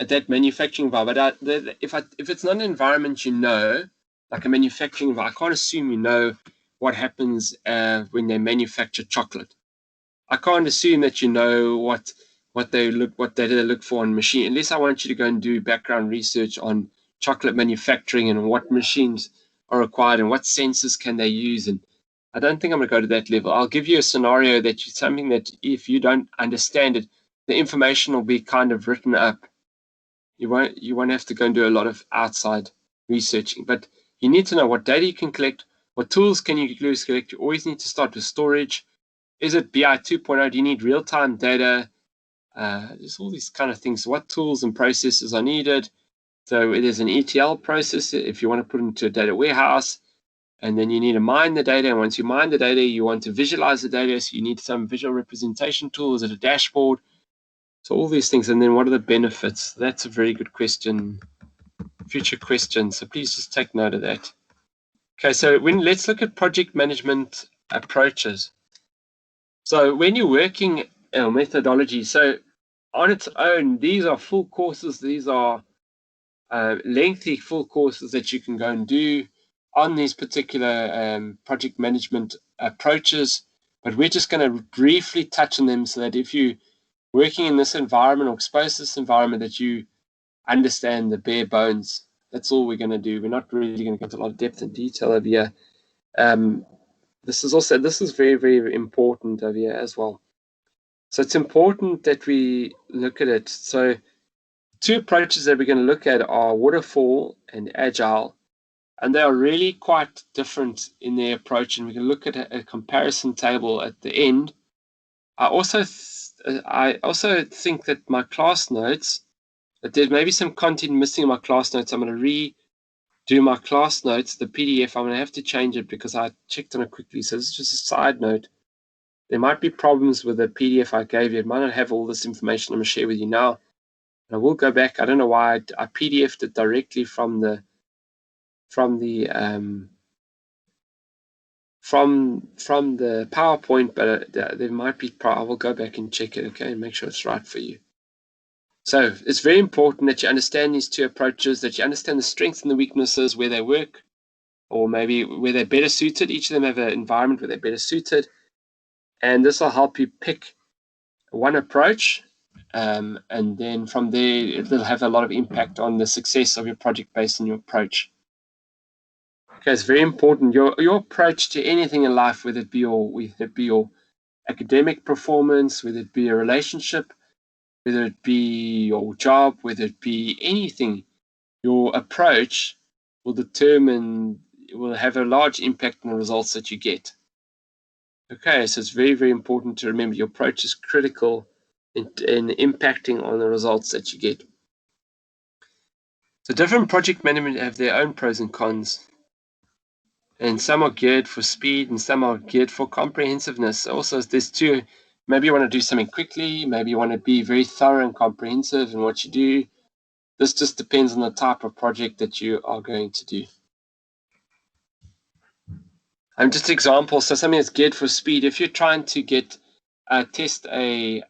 at that manufacturing environment? But if it's not an environment you know, like a manufacturing environment, I can't assume you know what happens when they manufacture chocolate. I can't assume that you know what data they look for on machine, unless I want you to go and do background research on chocolate manufacturing and what machines are required and what sensors can they use. And I don't think I'm going to go to that level. I'll give you a scenario something that if you don't understand it, the information will be kind of written up. You won't have to go and do a lot of outside researching, but you need to know what data you can collect, what tools can you collect. You always need to start with storage. Is it BI 2.0? Do you need real-time data? There's all these kind of things. What tools and processes are needed? So it is an ETL process if you want to put it into a data warehouse, and then you need to mine the data. And once you mine the data, you want to visualize the data. So you need some visual representation tools at a dashboard. So all these things. And then what are the benefits? That's a very good question. Future question. So please just take note of that. Okay, so let's look at project management approaches. So when you're working methodology, so on its own, these are full courses. These are lengthy full courses that you can go and do on these particular project management approaches. But we're just going to briefly touch on them so that if you're working in this environment or exposed to this environment, that you understand the bare bones. That's all we're going to do. We're not really going to go into a lot of depth and detail over here. This is very, very important over here as well. So it's important that we look at it. So two approaches that we're going to look at are waterfall and agile, and they are really quite different in their approach. And we're going to look at a comparison table at the end. I also think that my class notes, that there may be some content missing in my class notes. I'm going to redo my class notes, the PDF. I'm going to have to change it because I checked on it quickly. So this is just a side note. There might be problems with the PDF I gave you. It might not have all this information I'm going to share with you now. I will go back. I don't know why I PDF'd it directly from the PowerPoint, but there might be. I will go back and check it, okay, and make sure it's right for you. So it's very important that you understand these two approaches, that you understand the strengths and the weaknesses, where they work, or maybe where they're better suited. Each of them have an environment where they're better suited, and this will help you pick one approach. And then from there, it'll have a lot of impact on the success of your project based on your approach. Okay, it's very important. Your approach to anything in life, whether it be your academic performance, whether it be a relationship, whether it be your job, whether it be anything, your approach will have a large impact on the results that you get. Okay, so it's very, very important to remember your approach is critical in impacting on the results that you get. So different project management have their own pros and cons. And some are geared for speed and some are geared for comprehensiveness. Also, there's two. Maybe you want to do something quickly. Maybe you want to be very thorough and comprehensive in what you do. This just depends on the type of project that you are going to do. Just examples. So something that's geared for speed. If you're trying to get test a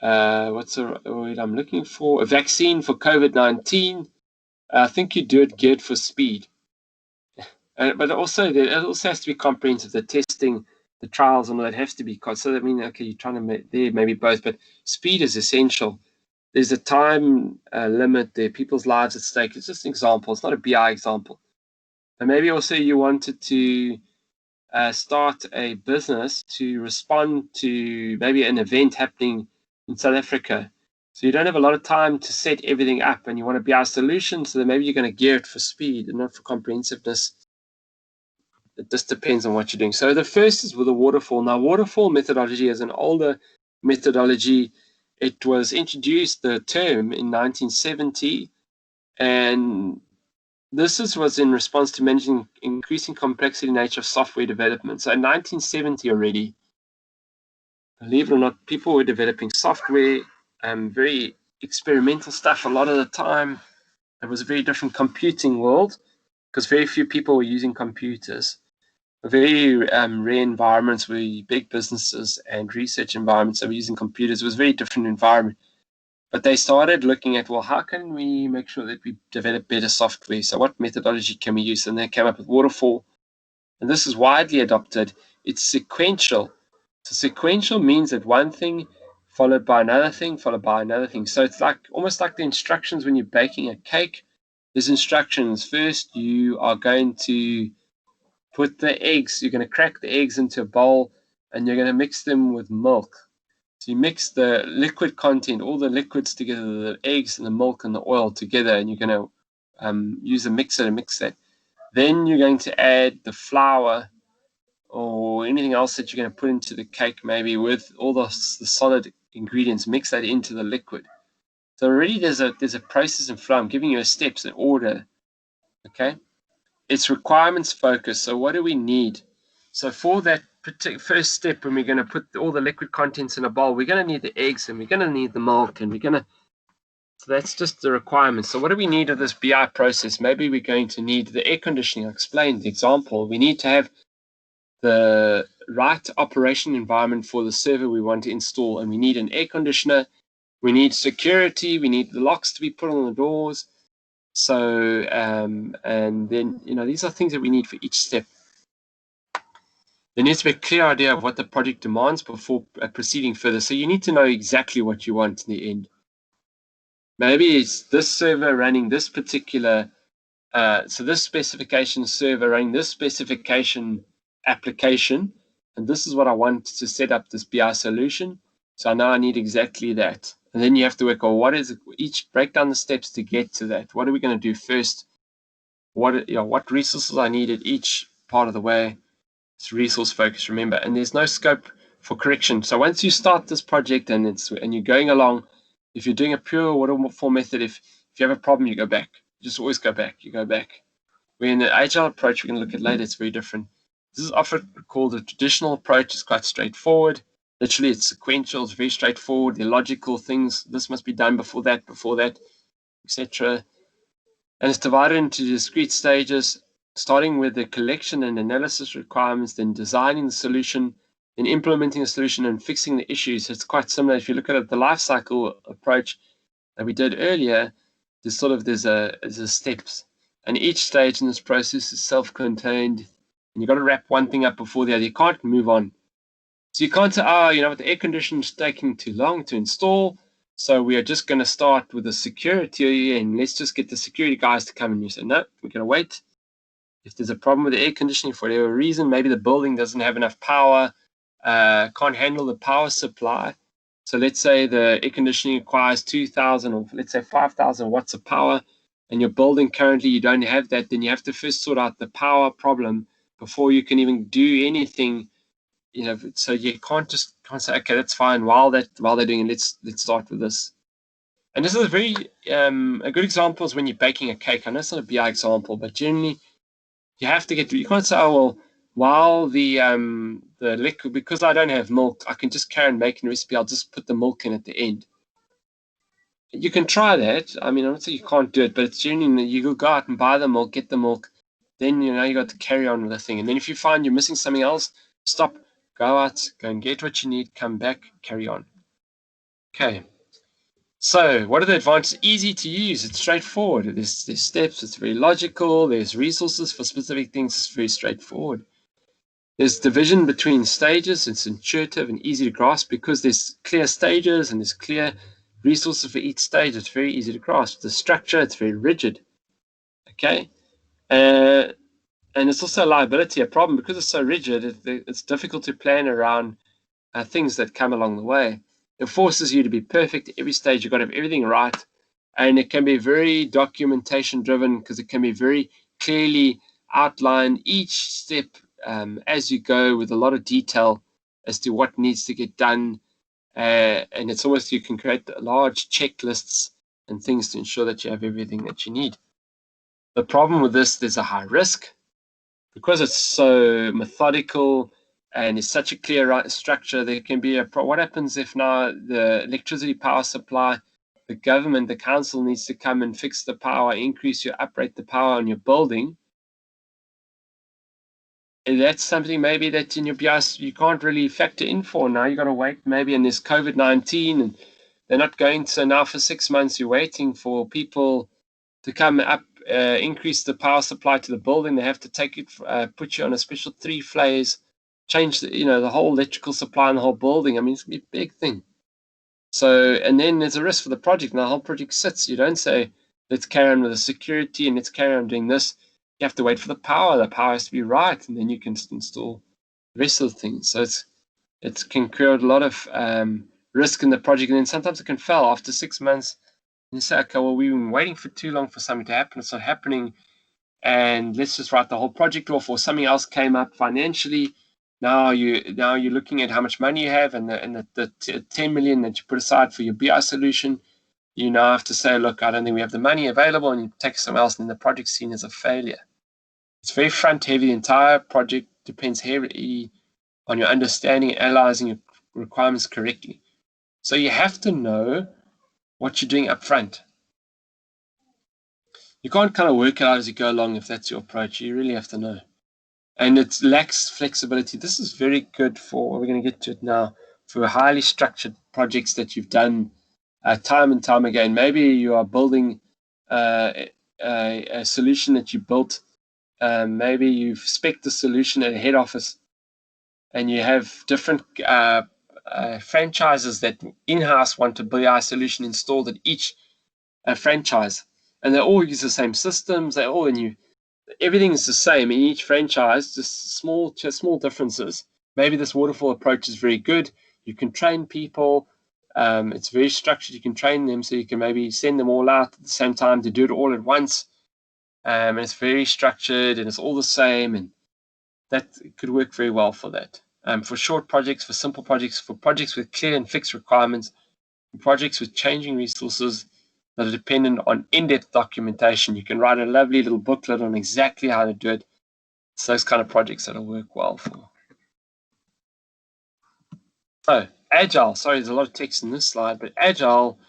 what's the word I'm looking for? A vaccine for COVID-19. I think you do it geared for speed. But also, it also has to be comprehensive. The testing, the trials, and all that has to be. So I mean, okay, you're trying to make there maybe both, but speed is essential. There's a time limit there. People's lives at stake. It's just an example. It's not a BI example. And maybe also you wanted to start a business to respond to maybe an event happening in South Africa. So you don't have a lot of time to set everything up, and you want to BI solution. So then maybe you're going to gear it for speed and not for comprehensiveness. It just depends on what you're doing. So the first is with a waterfall. Now, waterfall methodology is an older methodology. It was introduced, the term, in 1970, and this was in response to managing increasing complexity nature of software development. So in 1970 already, believe it or not, people were developing software, very experimental stuff a lot of the time. It was a very different computing world because very few people were using computers. Very rare environments where big businesses and research environments are using computers. It was a very different environment. But they started looking at, well, how can we make sure that we develop better software? So what methodology can we use? And they came up with waterfall. And this is widely adopted. It's sequential. So sequential means that one thing followed by another thing, followed by another thing. So it's like almost like the instructions when you're baking a cake. There's instructions. First, you are going to put the eggs, you're going to crack the eggs into a bowl and you're going to mix them with milk. So you mix the liquid content, all the liquids together, the eggs and the milk and the oil together, and you're going to use a mixer to mix that. Then you're going to add the flour or anything else that you're going to put into the cake, maybe with all the solid ingredients, mix that into the liquid. So already there's a process and flow. I'm giving you a steps in order. Okay. It's requirements focused. So what do we need? So for that particular first step, when we're going to put all the liquid contents in a bowl, we're going to need the eggs and we're going to need the milk and we're going to, so that's just the requirements. So what do we need of this BI process? Maybe we're going to need the air conditioning. I explained the example. We need to have the right operation environment for the server we want to install, and we need an air conditioner. We need security. We need the locks to be put on the doors. So, and then, these are things that we need for each step. There needs to be a clear idea of what the project demands before proceeding further. So you need to know exactly what you want in the end. Maybe it's this server running this particular, so this specification server running this specification application, and this is what I want to set up this BI solution. So now I need exactly that. And then you have to work on what is it, each break down the steps to get to that. What are we going to do first? What resources I need at each part of the way. It's resource focused, remember, and there's no scope for correction. So once you start this project and you're going along, if you're doing a pure waterfall method, if you have a problem, you go back. You just always go back. You go back. Where in the agile approach we're going to look at later, it's very different. This is often called a traditional approach. It's quite straightforward. Literally, it's sequential. It's very straightforward. The logical things. This must be done before that, etc. And it's divided into discrete stages, starting with the collection and analysis requirements, then designing the solution, then implementing the solution and fixing the issues. It's quite similar. If you look at the life cycle approach that we did earlier, there's a steps. And each stage in this process is self-contained. And you've got to wrap one thing up before the other. You can't move on. So you can't say, the air conditioner is taking too long to install. So we are just going to start with the security and let's just get the security guys to come. And you say, no, we're going to wait. If there's a problem with the air conditioning for whatever reason, maybe the building doesn't have enough power, can't handle the power supply. So let's say the air conditioning requires 2,000 or let's say 5,000 watts of power, and your building currently you don't have that, then you have to first sort out the power problem before you can even do anything. So you can't say, okay, that's fine. While they're doing it, let's start with this. And this is a very a good example is when you're baking a cake. I know it's not a BI example, but generally you have to you can't say, while the liquid, because I don't have milk, I can just carry on making a recipe. I'll just put the milk in at the end. You can try that. I mean, I'm not saying you can't do it, but it's generally you go out and buy the milk, get the milk, then you got to carry on with the thing. And then if you find you're missing something else, stop, go out, go and get what you need, come back, carry on. Okay. So what are the advantages? Easy to use. It's straightforward. There's steps. It's very logical. There's resources for specific things. It's very straightforward. There's division between stages. It's intuitive and easy to grasp because there's clear stages and there's clear resources for each stage. It's very easy to grasp. The structure, it's very rigid. Okay. And it's also a liability, a problem because it's so rigid. It's difficult to plan around things that come along the way. It forces you to be perfect at every stage. You've got to have everything right. And it can be very documentation driven because it can be very clearly outlined each step as you go with a lot of detail as to what needs to get done. And it's almost, you can create large checklists and things to ensure that you have everything that you need. The problem with this, there's a high risk because it's so methodical and it's such a clear structure. There can be what happens if now the electricity power supply, the government, the council needs to come and fix the power, uprate the power on your building. And that's something maybe that in your BIS you can't really factor in for now. You got to wait maybe, and there's COVID-19 and they're not going. So now for 6 months you're waiting for people to come up, increase the power supply to the building. They have to take it, put you on a special 3-phase, change the whole electrical supply in the whole building. I mean, it's gonna be a big thing. So, and then there's a risk for the project. Now the whole project sits. You don't say, let's carry on with the security and let's carry on doing this. You have to wait for the power. The power has to be right, and then you can install the rest of the things. So it can create a lot of risk in the project, and then sometimes it can fail after 6 months. And you say, okay, well, we've been waiting for too long for something to happen. It's not happening. And let's just write the whole project off, or something else came up financially. Now you're looking at how much money you have and the 10 million that you put aside for your BI solution. You now have to say, look, I don't think we have the money available, and you take something else, and then the project's seen as a failure. It's very front heavy. The entire project depends heavily on your understanding and analyzing your requirements correctly. So you have to know what you're doing up front. You can't kind of work it out as you go along if that's your approach. You really have to know. And it lacks flexibility. This is very good for, we're going to get to it now, for highly structured projects that you've done time and time again. Maybe you are building a solution that you built. Maybe you've spec'd the solution at a head office, and you have different franchises that in-house want a BI solution installed at each franchise. And they all use the same systems. They all, everything is the same in each franchise, just small differences. Maybe this waterfall approach is very good. You can train people. It's very structured. You can train them, so you can maybe send them all out at the same time to do it all at once. And it's very structured and it's all the same. And that could work very well for that. For short projects, for simple projects, for projects with clear and fixed requirements, for projects with changing resources that are dependent on in-depth documentation. You can write a lovely little booklet on exactly how to do it. It's those kind of projects that'll work well for. So, Agile, sorry, there's a lot of text in this slide, but Agile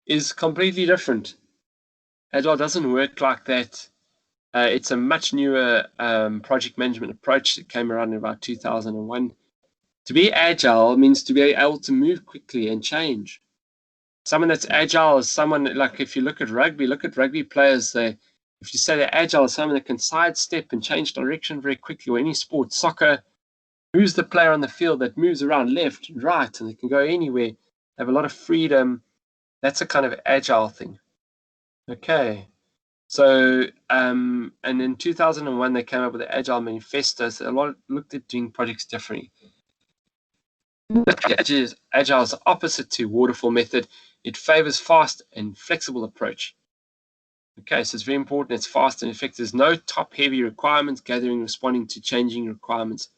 is completely different. Agile doesn't work like that. It's a much newer project management approach that came around in about 2001. To be Agile means to be able to move quickly and change. Someone that's agile is someone, like if you look at rugby players, if you say they're agile, someone that can sidestep and change direction very quickly, or any sport, soccer, who's the player on the field that moves around left and right and they can go anywhere, have a lot of freedom. That's a kind of agile thing. Okay. So, and in 2001, they came up with the Agile Manifesto. So a lot looked at doing projects differently. Agile is opposite to waterfall method. It favors fast and flexible approach. Okay, so it's very important. It's fast and effective. There's no top-heavy requirements, gathering, responding to changing requirements.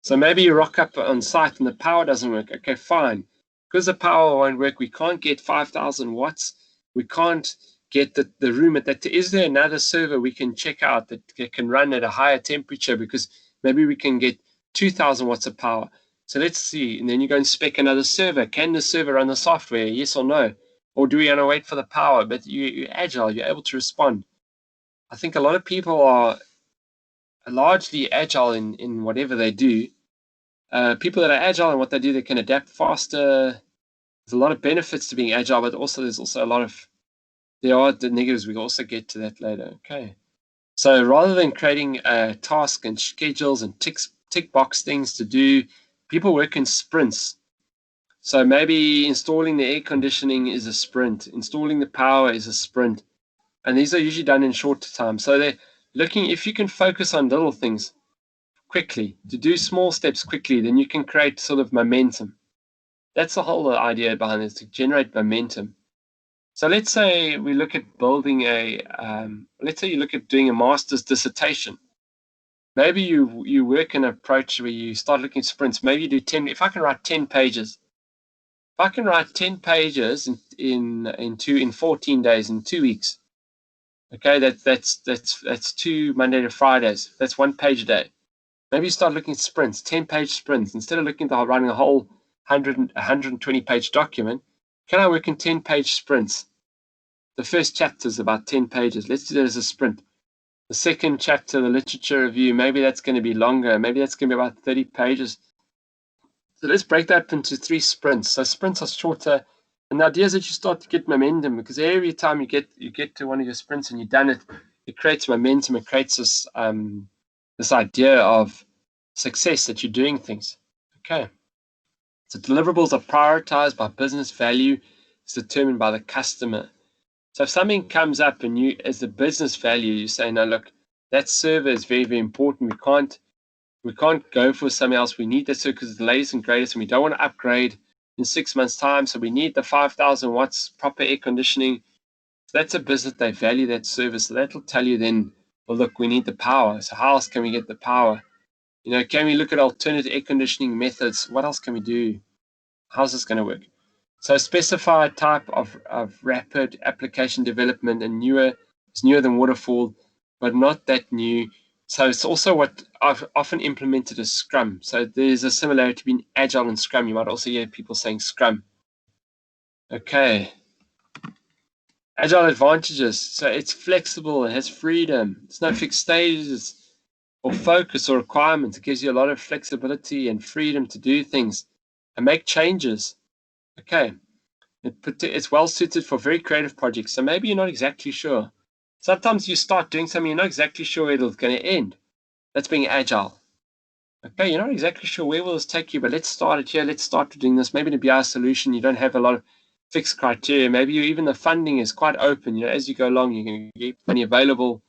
So maybe you rock up on site and the power doesn't work. Okay, fine. Because the power won't work, we can't get 5,000 watts. We can't get the room at that. Is there another server we can check out that can run at a higher temperature? Because maybe we can get 2,000 watts of power. So let's see, and then you go and spec another server. Can the server run the software, yes or no? Or do we want to wait for the power? But you're agile, you're able to respond. I think a lot of people are largely agile in whatever they do. People that are agile in what they do, they can adapt faster. There's a lot of benefits to being agile, but also there's also a lot of, there are the negatives. We will also get to that later. Okay. So rather than creating a task and schedules and tick box things to do, people work in sprints. So maybe installing the air conditioning is a sprint, installing the power is a sprint, and these are usually done in shorter time. So they're looking, if you can focus on little things quickly, to do small steps quickly, then you can create sort of momentum. That's the whole idea behind this, to generate momentum. So let's say we look at building let's say you look at doing a master's dissertation. Maybe you work an approach where you start looking at sprints. Maybe you do 10, if I can write 10 pages, if I can write 10 pages in 14 days, in 2 weeks, okay, that's 2 Monday to Fridays. That's 1 page a day. Maybe you start looking at sprints, 10-page sprints. Instead of looking at writing a whole 120-page document, can I work in 10-page sprints? The first chapter is about 10 pages. Let's do that as a sprint. The second chapter, the literature review, maybe that's going to be longer. Maybe that's going to be about 30 pages. So let's break that up into 3 sprints. So sprints are shorter. And the idea is that you start to get momentum, because every time you get to one of your sprints and you've done it, it creates momentum. It creates this idea of success, that you're doing things. Okay. So deliverables are prioritized by business value. It's determined by the customer. So if something comes up and you, as the business value, you say, no, look, that server is very, very important. We can't go for something else. We need that server because it's the latest and greatest, and we don't want to upgrade in 6 months' time. So we need the 5,000 watts proper air conditioning. So that's a business, they value that service. So that'll tell you then, well, look, we need the power. So how else can we get the power? You know, can we look at alternative air conditioning methods? What else can we do? How's this going to work? So specified type of rapid application development, and it's newer than waterfall, but not that new. So it's also what I've often implemented as Scrum. So there's a similarity between Agile and Scrum. You might also hear people saying Scrum. Okay. Agile advantages. So it's flexible, it has freedom. It's no fixed stages or focus or requirements. It gives you a lot of flexibility and freedom to do things and make changes. Okay. It's well suited for very creative projects. So maybe you're not exactly sure. Sometimes you start doing something, you're not exactly sure where it's going to end. That's being agile. Okay, you're not exactly sure where will this take you, but let's start it here. Let's start doing this. Maybe in a BI solution, you don't have a lot of fixed criteria. Maybe even the funding is quite open. You know, as you go along, you're going to get money available.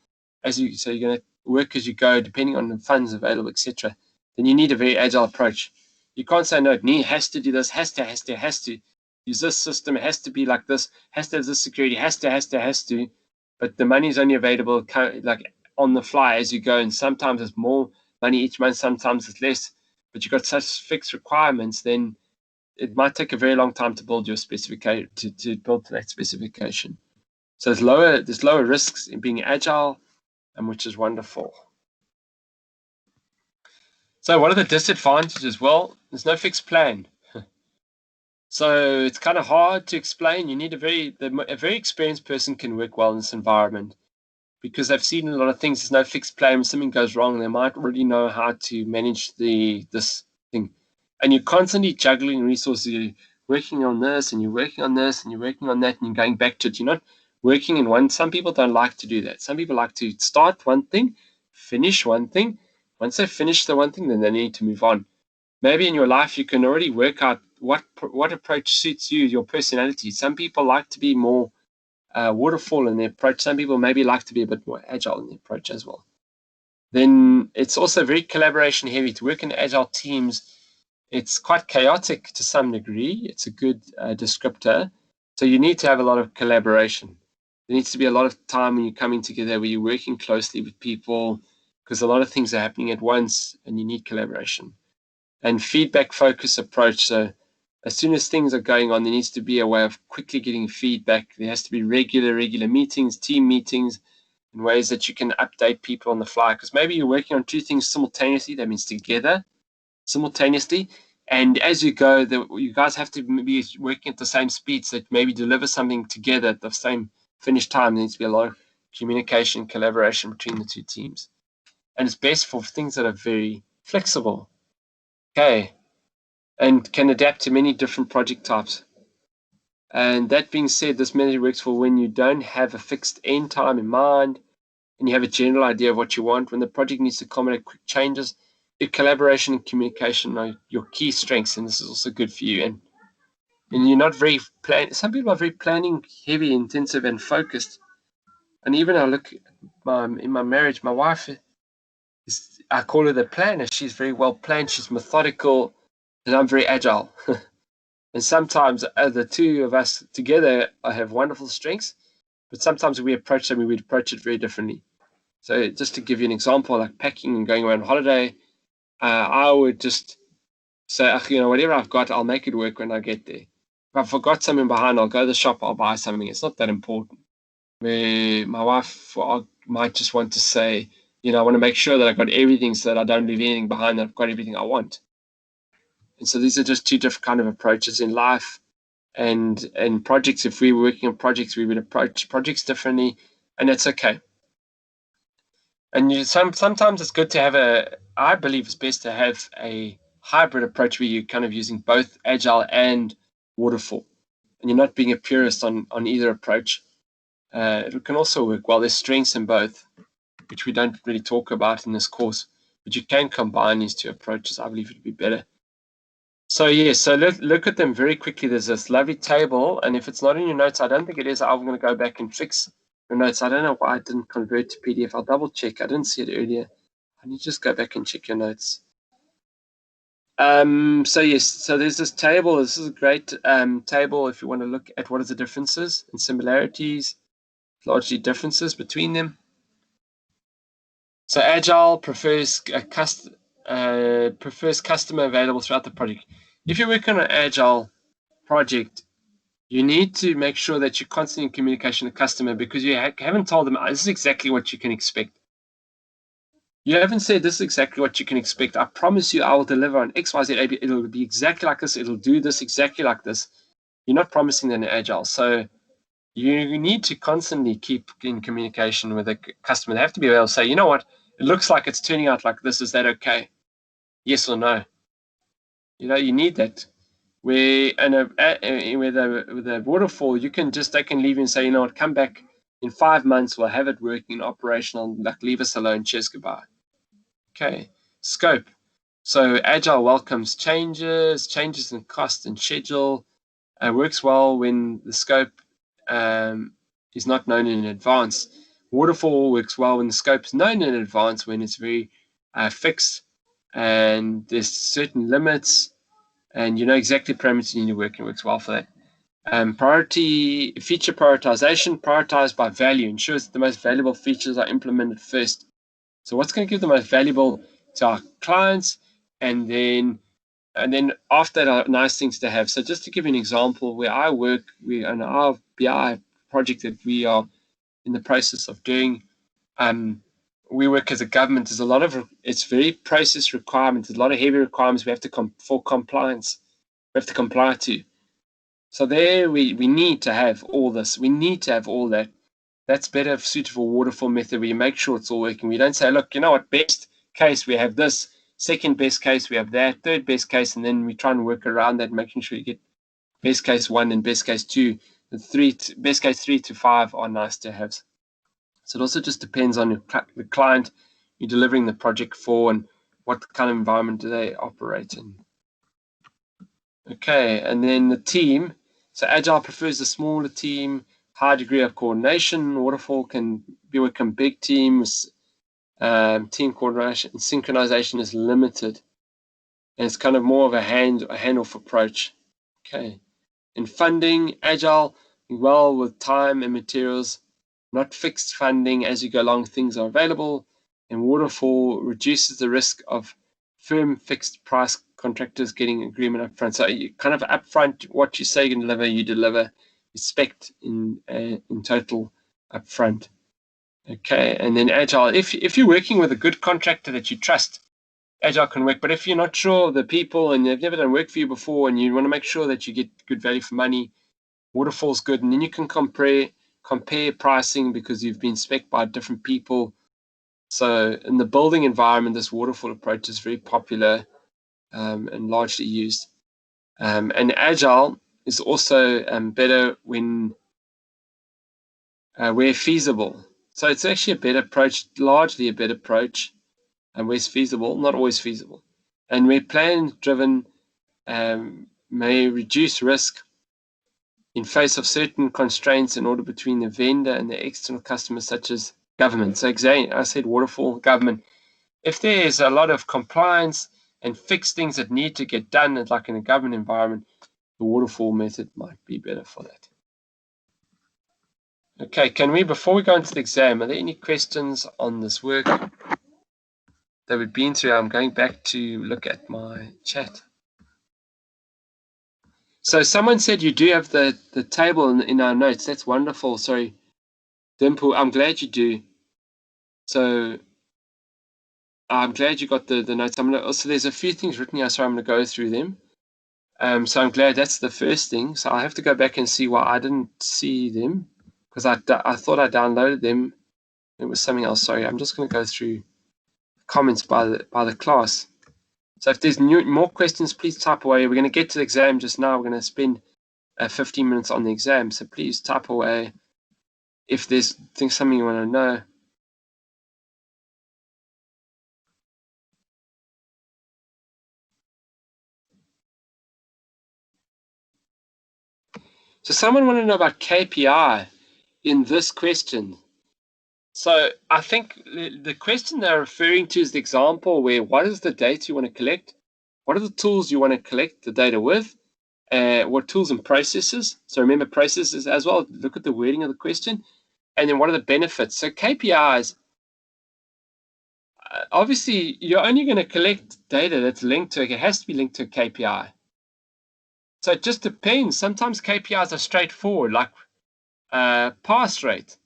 So you're going to work as you go, depending on the funds available, etc. Then you need a very agile approach. You can't say, no, it has to do this, has to use this system, it has to be like this, has to have this security, has to. But the money is only available like on the fly as you go, and sometimes it's more money each month, sometimes it's less. But you've got such fixed requirements, then it might take a very long time to build your specification, to build to that specification. So there's lower risks in being agile, and which is wonderful. So what are the disadvantages? Well, there's no fixed plan. So it's kind of hard to explain. You need a very experienced person can work well in this environment, because they've seen a lot of things. There's no fixed plan. When something goes wrong, they might already know how to manage this thing. And you're constantly juggling resources. You're working on this, and you're working on this, and you're working on that, and you're going back to it. You're not working in one. Some people don't like to do that. Some people like to start one thing, finish one thing. Once they finish the one thing, then they need to move on. Maybe in your life you can already work out what approach suits you, your personality. Some people like to be more waterfall in their approach. Some people maybe like to be a bit more agile in their approach as well. Then it's also very collaboration heavy. To work in agile teams, it's quite chaotic to some degree. It's a good descriptor. So you need to have a lot of collaboration. There needs to be a lot of time when you're coming together, where you're working closely with people, because a lot of things are happening at once, and you need collaboration. And feedback focused approach. So as soon as things are going on, there needs to be a way of quickly getting feedback. There has to be regular meetings, team meetings, in ways that you can update people on the fly. Because maybe you're working on 2 things simultaneously. That means together, simultaneously. And as you go, you guys have to be working at the same speed, so that maybe deliver something together at the same finished time. There needs to be a lot of communication, collaboration between the 2 teams. and it's best for things that are very flexible, okay, and can adapt to many different project types. And that being said, this method works for when you don't have a fixed end time in mind and you have a general idea of what you want. When the project needs to accommodate quick changes, your collaboration and communication are your key strengths, and this is also good for you. And you're not very some people are very planning heavy, intensive, and focused. And even I look in my marriage, my wife I call her the planner. She's very well planned. She's methodical, and I'm very agile. And sometimes the two of us together have wonderful strengths, but sometimes we approach something, we'd approach it very differently. So just to give you an example, like packing and going away on holiday, I would just say, whatever I've got, I'll make it work when I get there. If I forgot something behind, I'll go to the shop, I'll buy something. It's not that important. Where my wife might just want to say, I want to make sure that I've got everything so that I don't leave anything behind, that I've got everything I want. And so these are just two different kind of approaches in life and projects. If we were working on projects, we would approach projects differently, and that's okay. And sometimes it's good to have I believe it's best to have a hybrid approach where you're kind of using both agile and waterfall, and you're not being a purist on either approach. It can also work well. There's strengths in both, which we don't really talk about in this course, but you can combine these two approaches. I believe it would be better. So so look at them very quickly. There's this lovely table, and if it's not in your notes, I don't think it is. I'm going to go back and fix your notes. I don't know why it didn't convert to PDF. I'll double check. I didn't see it earlier. I need to just go back and check your notes. So yes, so there's this table. This is a great table if you want to look at what are the differences and similarities, largely differences between them. So Agile prefers customer available throughout the project. If you're working on an Agile project, you need to make sure that you're constantly in communication with the customer, because you haven't told them this is exactly what you can expect. You haven't said this is exactly what you can expect. I promise you I will deliver on X, Y, Z, A, B. It'll be exactly like this. It'll do this exactly like this. You're not promising that in Agile. So you need to constantly keep in communication with the customer. They have to be able to say, you know what, it looks like it's turning out like this. Is that okay? Yes or no? You need that. With the waterfall, they can leave you and say, you know what, come back in 5 months, we'll have it working, operational, like leave us alone, cheers, goodbye. Okay, scope. So Agile welcomes changes in cost and schedule. Works well when the scope is not known in advance. Waterfall works well when the scope is known in advance, when it's very fixed and there's certain limits and you know exactly parameters you need to work, and works well for that. Feature prioritization, prioritized by value, ensures that the most valuable features are implemented first. So what's going to give the most valuable to our clients, and then after that are nice things to have. So just to give you an example, where I work, on our BI project that we are in the process of doing, we work as a government. There's a lot of, it's very process requirements, a lot of heavy requirements we have to for compliance, we have to comply to. So there we need to have all this. We need to have all that. That's better suited for waterfall method, where you make sure it's all working. We don't say, look, you know what, best case we have this, second best case we have that, third best case, and then we try and work around that, making sure you get best case 1 and best case 2. Best case 3 to 5 are nice to have. So it also just depends on the client you're delivering the project for and what kind of environment do they operate in. Okay, and then the team. So Agile prefers a smaller team, high degree of coordination. Waterfall can be work in big teams. Team coordination and synchronization is limited, and it's kind of more of a handoff approach. Okay, in funding, Agile well with time and materials, not fixed funding. As you go along, things are available, and Waterfall reduces the risk of firm fixed price contractors getting agreement up front. So you kind of upfront, what you say you can deliver, you deliver. Respect in total up front. Okay, and then Agile, if you're working with a good contractor that you trust, Agile can work. But if you're not sure of the people and they've never done work for you before and you want to make sure that you get good value for money, Waterfall's good. And then you can compare pricing, because you've been spec'd by different people. So in the building environment, this waterfall approach is very popular and largely used. And Agile is also better when where feasible. So it's actually a better approach, largely a better approach, and where it's feasible, not always feasible. And where plan-driven may reduce risk in face of certain constraints in order between the vendor and the external customers, such as government. So I said waterfall government. If there is a lot of compliance and fixed things that need to get done, like in a government environment, the waterfall method might be better for that. Okay, before we go into the exam, are there any questions on this work that we've been through? I'm going back to look at my chat. So someone said you do have the table in our notes. That's wonderful. Sorry, Dimple, I'm glad you do. So I'm glad you got the notes. Also, there's a few things written here, so I'm going to go through them. So I'm glad that's the first thing. So I'll have to go back and see why I didn't see them, because I thought I downloaded them. It was something else. Sorry, I'm just going to go through comments by the class. So if there's more questions, please type away. We're going to get to the exam just now. We're going to spend 15 minutes on the exam. So please type away if there's something you want to know. So someone wanted to know about KPI in this question. So I think the question they're referring to is the example where what is the data you want to collect? What are the tools you want to collect the data with? What tools and processes? So remember processes as well. Look at the wording of the question. And then what are the benefits? So KPIs, obviously, you're only going to collect data that's linked to, it has to be linked to a KPI. So it just depends. Sometimes KPIs are straightforward, like pass rate.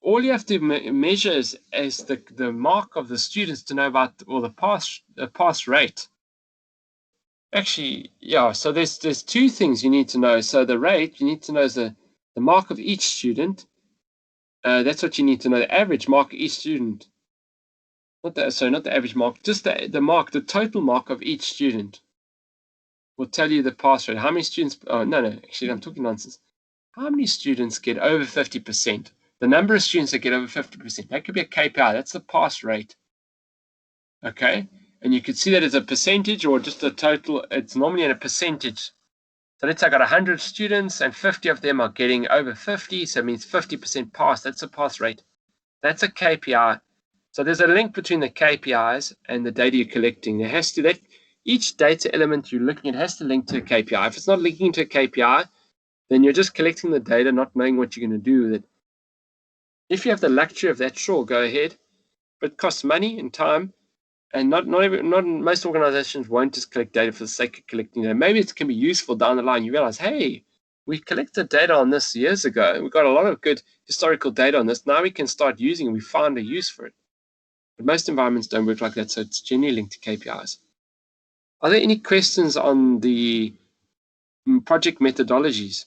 All you have to measure is the mark of the students to know about, or the pass rate. Actually, yeah, so there's two things you need to know. So the rate, you need to know is the mark of each student. That's what you need to know, the average mark of each student. Not the average mark, just the mark, the total mark of each student will tell you the pass rate. How many students, actually, I'm talking nonsense. How many students get over 50%? The number of students that get over 50%, that could be a KPI, that's the pass rate. Okay, and you could see that as a percentage or just a total, it's normally in a percentage. So let's say I got 100 students and 50 of them are getting over 50, so it means 50% pass, that's a pass rate. That's a KPI. So there's a link between the KPIs and the data you're collecting. There has to, each data element you're looking at has to link to a KPI. If it's not linking to a KPI, then you're just collecting the data, not knowing what you're going to do with it. If you have the luxury of that, sure, go ahead. But it costs money and time, and not most organizations won't just collect data for the sake of collecting data. Maybe it can be useful down the line. You realize, hey, we collected data on this years ago. We got a lot of good historical data on this. Now we can start using it. We found a use for it. But most environments don't work like that, so it's generally linked to KPIs. Are there any questions on the project methodologies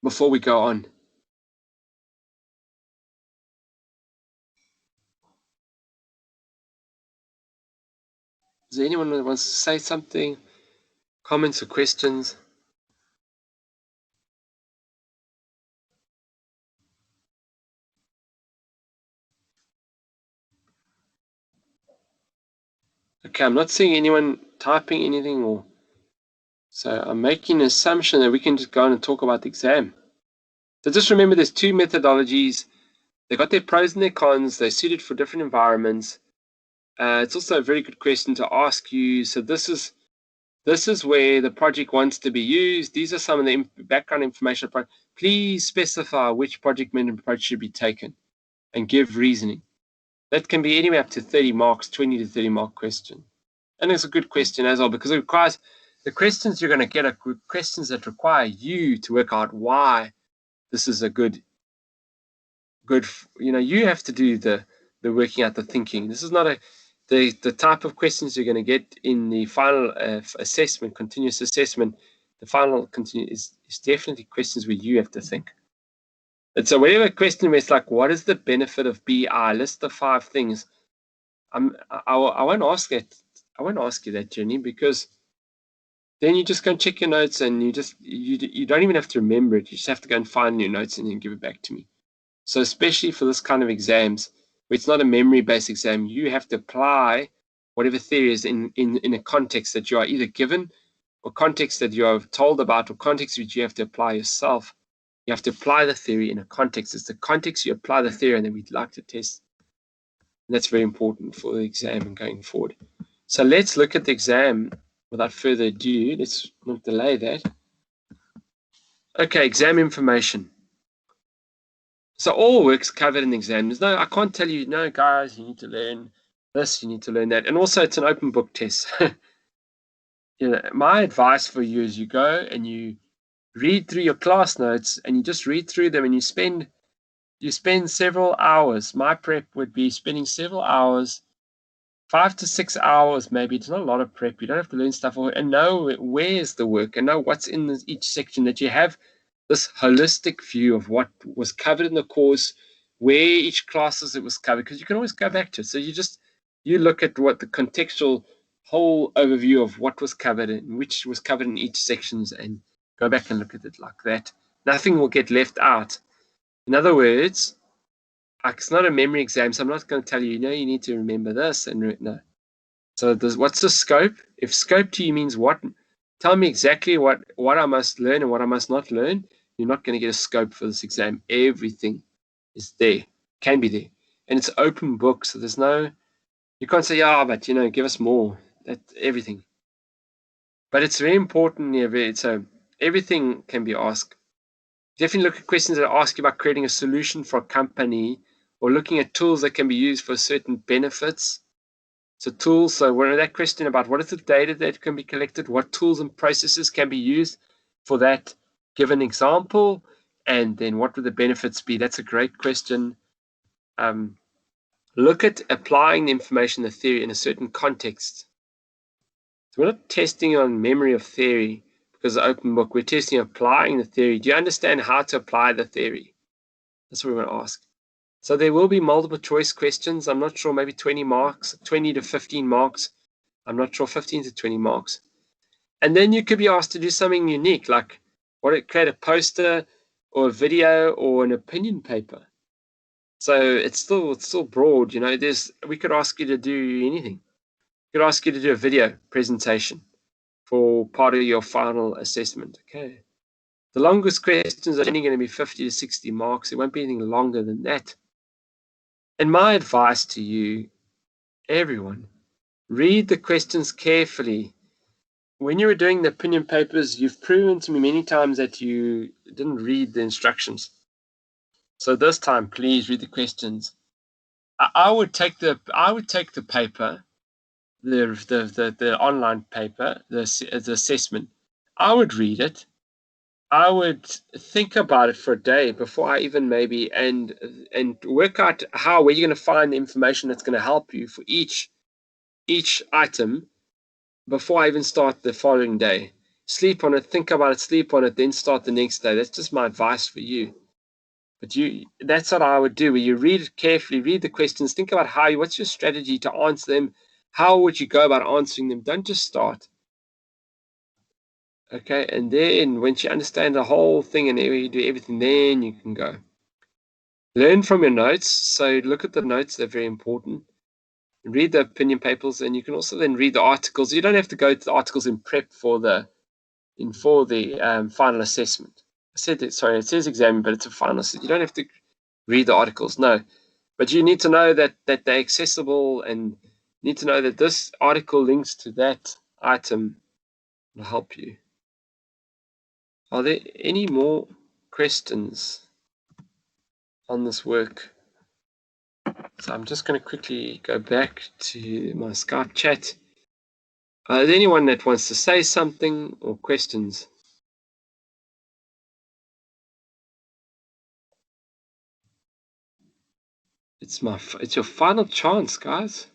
before we go on? Is there anyone that wants to say something? Comments or questions? Okay, I'm not seeing anyone typing anything, or so I'm making an assumption that we can just go on and talk about the exam. So just remember there's two methodologies. They've got their pros and their cons. They're suited for different environments. It's also a very good question to ask you. So this is where the project wants to be used. These are some of the background information. Please specify which project management approach should be taken and give reasoning. That can be anywhere up to 30 marks, 20 to 30 mark question. And it's a good question as well, because it requires, the questions you're going to get are questions that require you to work out why this is a good, you have to do the working out, the thinking. This is not the type of questions you're going to get in the final assessment, continuous assessment. The final is definitely questions where you have to think. And so whenever a question where it's like, what is the benefit of BI? List the 5 things. I won't ask that. I won't ask you that, Jenny, because then you just go and check your notes, and you don't even have to remember it. You just have to go and find your notes and then give it back to me. So especially for this kind of exams, where it's not a memory-based exam, you have to apply whatever theory is in a context that you are either given, or context that you are told about, or context which you have to apply yourself. You have to apply the theory in a context. It's the context you apply the theory, and then we'd like to test. And that's very important for the exam and going forward. So let's look at the exam without further ado. Let's not delay that. Okay, exam information. So all work's covered in the exam. There's no, I can't tell you, no, guys, you need to learn this, you need to learn that. And also, it's an open book test. You know, my advice for you is you go and you read through your class notes, and you just read through them, and you spend several hours. My prep would be spending several hours, 5 to 6 hours maybe. It's not a lot of prep. You don't have to learn stuff and know where's the work and know what's in each section, that you have this holistic view of what was covered in the course, where each classes it was covered, because you can always go back to it. So you look at what the contextual whole overview of what was covered and which was covered in each sections, and go back and look at it like that. Nothing will get left out. In other words, it's not a memory exam, so I'm not going to tell you, you need to remember this and no. So what's the scope? If scope to you means what, tell me exactly what I must learn and what I must not learn. You're not going to get a scope for this exam. Everything is there, can be there, and it's open book. So there's no, you can't say, yeah, but give us more. That everything. But it's very important here. So everything can be asked. Definitely look at questions that ask you about creating a solution for a company, or looking at tools that can be used for certain benefits. So tools, so when that question about what is the data that can be collected, what tools and processes can be used for that given example, and then what would the benefits be? That's a great question. Look at applying the information, the theory, in a certain context. So we're not testing on memory of theory because of open book. We're testing applying the theory. Do you understand how to apply the theory? That's what we want to ask. So there will be multiple choice questions. I'm not sure, maybe 20 marks, 20 to 15 marks. I'm not sure, 15 to 20 marks. And then you could be asked to do something unique, like create a poster or a video or an opinion paper. So it's still broad, we could ask you to do anything. We could ask you to do a video presentation for part of your final assessment. Okay. The longest questions are only going to be 50 to 60 marks. It won't be anything longer than that. And my advice to you, everyone, read the questions carefully. When you were doing the opinion papers, you've proven to me many times that you didn't read the instructions. So this time, please read the questions. I would take the paper, the online paper, the assessment. I would read it. I would think about it for a day before I even maybe and work out where you're going to find the information that's going to help you for each item before I even start the following day. Sleep on it, think about it, sleep on it, then start the next day. That's just my advice for you. But that's what I would do, where you read it carefully, read the questions, think about what's your strategy to answer them, how would you go about answering them. Don't just start. Okay, and then once you understand the whole thing and you do everything, then you can go. Learn from your notes. So look at the notes, they're very important. Read the opinion papers, and you can also then read the articles. You don't have to go to the articles in prep for the final assessment. I said that, sorry, it says exam, but it's a final assessment. You don't have to read the articles, no. But you need to know that they're accessible, and need to know that this article links to that item will help you. Are there any more questions on this work? So I'm just going to quickly go back to my Skype chat. Is there anyone that wants to say something or questions? It's your final chance, guys.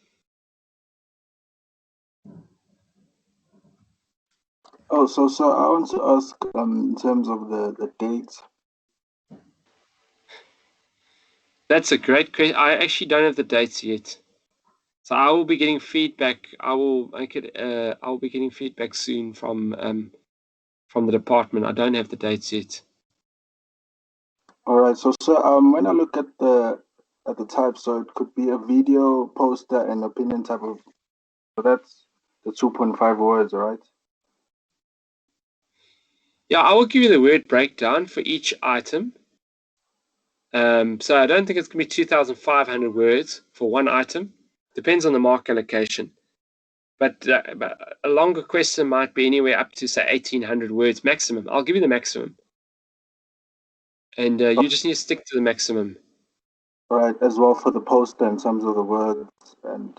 Oh, so I want to ask in terms of the dates. That's a great question. I actually don't have the dates yet. So I will be getting feedback. I will make it. I'll be getting feedback soon from the department. I don't have the dates yet. All right. So, sir, when I look at the type, so it could be a video, poster, and opinion type of. So that's the 2.5 words, all right? Yeah, I will give you the word breakdown for each item. So I don't think it's going to be 2,500 words for one item. Depends on the mark allocation. But a longer question might be anywhere up to, say, 1,800 words maximum. I'll give you the maximum. And you just need to stick to the maximum. All right. As well for the poster in terms of the words and.